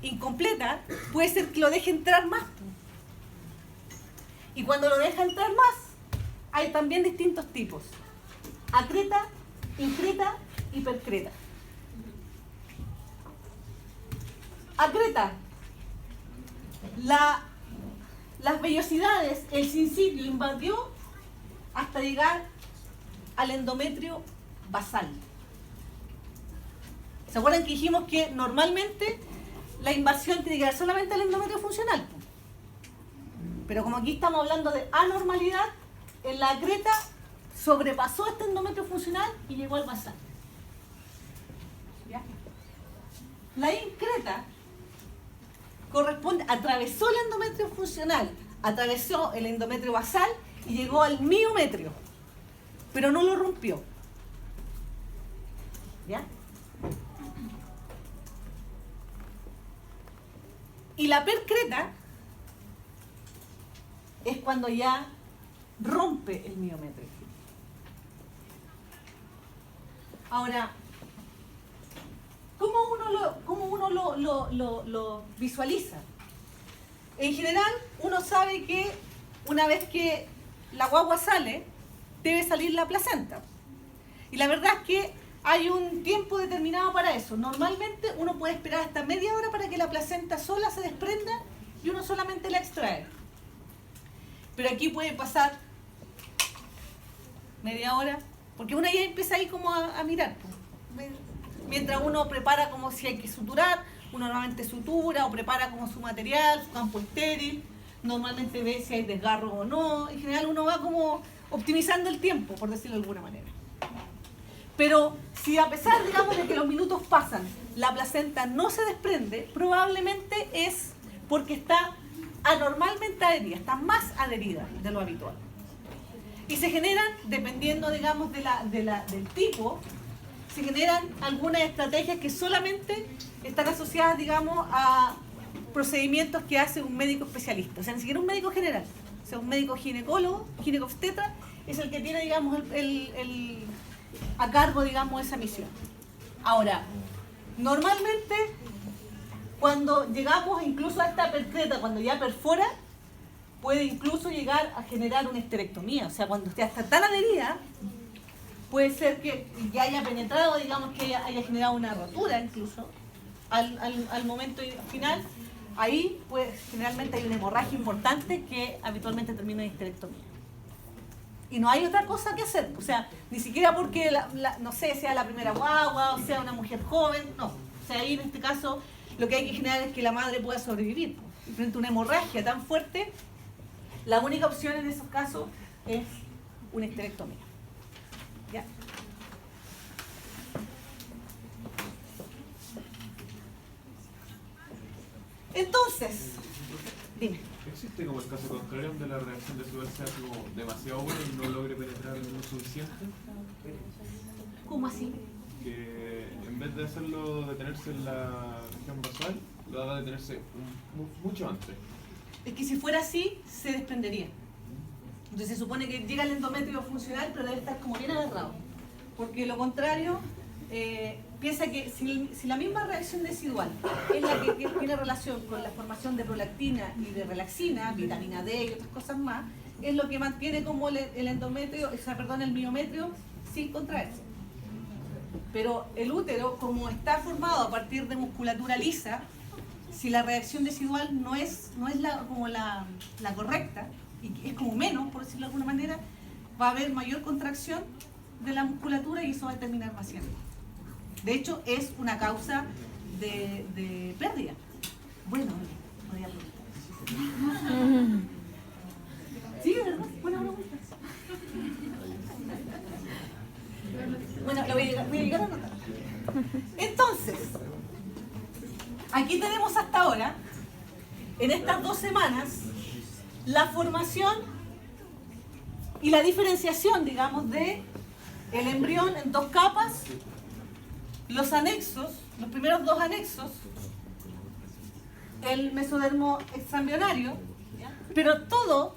incompleta, puede ser que lo deje entrar más. Y cuando lo deja entrar más, hay también distintos tipos: acreta, increta, hipercreta. Acreta. Las vellosidades, el sincipio invadió hasta llegar al endometrio basal. ¿Se acuerdan que dijimos que normalmente la invasión tiene que llegar solamente al endometrio funcional? Pero como aquí estamos hablando de anormalidad, en la acreta sobrepasó este endometrio funcional y llegó al basal. ¿Ya? La increta atravesó el endometrio funcional, atravesó el endometrio basal y llegó al miometrio, pero no lo rompió. ¿Ya? Y la percreta es cuando ya rompe el miometrio. Ahora, ¿cómo uno lo visualiza? En general, uno sabe que una vez que la guagua sale, debe salir la placenta. Y la verdad es que hay un tiempo determinado para eso. Normalmente uno puede esperar hasta media hora para que la placenta sola se desprenda y uno solamente la extrae. Pero aquí puede pasar media hora, porque uno ya empieza ahí como a mirar. Mientras uno prepara como si hay que suturar, uno normalmente sutura o prepara como su material, su campo estéril, normalmente ve si hay desgarro o no. En general uno va como optimizando el tiempo, por decirlo de alguna manera. Pero si a pesar, digamos, de que los minutos pasan, la placenta no se desprende, probablemente es porque está anormalmente adherida, está más adherida de lo habitual. Y se generan, dependiendo, digamos, del tipo, se generan algunas estrategias que solamente están asociadas, digamos, a procedimientos que hace un médico especialista. O sea, ni siquiera un médico general. O sea, un médico ginecólogo, ginecobstetra, es el que tiene, digamos, a cargo, digamos, esa misión. Ahora, normalmente, cuando llegamos incluso a esta percreta, cuando ya perfora, puede incluso llegar a generar una histerectomía. O sea, cuando usted está tan adherida, puede ser que ya haya penetrado, digamos, que haya generado una rotura incluso al momento final. Ahí, pues, generalmente hay una hemorragia importante que habitualmente termina en histerectomía. Y no hay otra cosa que hacer. O sea, ni siquiera porque, no sé, sea la primera guagua o sea una mujer joven, no. O sea, ahí en este caso lo que hay que generar es que la madre pueda sobrevivir. Y frente a una hemorragia tan fuerte, la única opción en esos casos es una histerectomía. ¿Ya? Entonces, dime. ¿Existe como el caso contrario donde la reacción desigual sea como demasiado buena y no logre penetrar lo suficiente? ¿Cómo así? Que en vez de hacerlo detenerse en la región basal, lo haga detenerse mucho antes. Es que si fuera así, se desprendería. Entonces se supone que llega el endometrio funcional, pero debe estar como bien agarrado. Porque lo contrario, piensa que si la misma reacción desigual es la que tiene relación con la formación de prolactina y de relaxina, vitamina D y otras cosas más, es lo que mantiene como el endometrio, el miometrio sin contraerse. Pero el útero, como está formado a partir de musculatura lisa, si la reacción desigual no es la correcta, y es como menos, por decirlo de alguna manera, va a haber mayor contracción de la musculatura y eso va a terminar vaciando. De hecho, es una causa de pérdida. Bueno, Podría preguntar. Sí, ¿verdad? Buena pregunta. Bueno, lo voy a llegar a anotar. Entonces, aquí tenemos hasta ahora, en estas 2 semanas, la formación y la diferenciación, digamos, de el embrión en 2 capas, los anexos, los primeros 2 anexos, el mesodermo extraembrionario, pero todo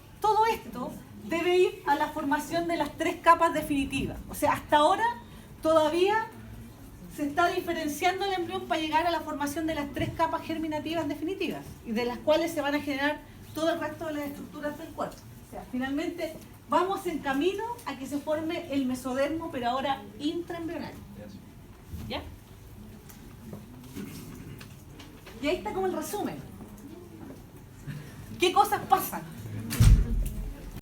esto debe ir a la formación de las 3 capas definitivas. O sea, hasta ahora todavía se está diferenciando el embrión para llegar a la formación de las 3 capas germinativas definitivas y de las cuales se van a generar todo el resto de las estructuras del cuerpo. O sea, finalmente vamos en camino a que se forme el mesodermo, pero ahora intraembrionario. ¿Ya? Y ahí está como el resumen. ¿Qué cosas pasan?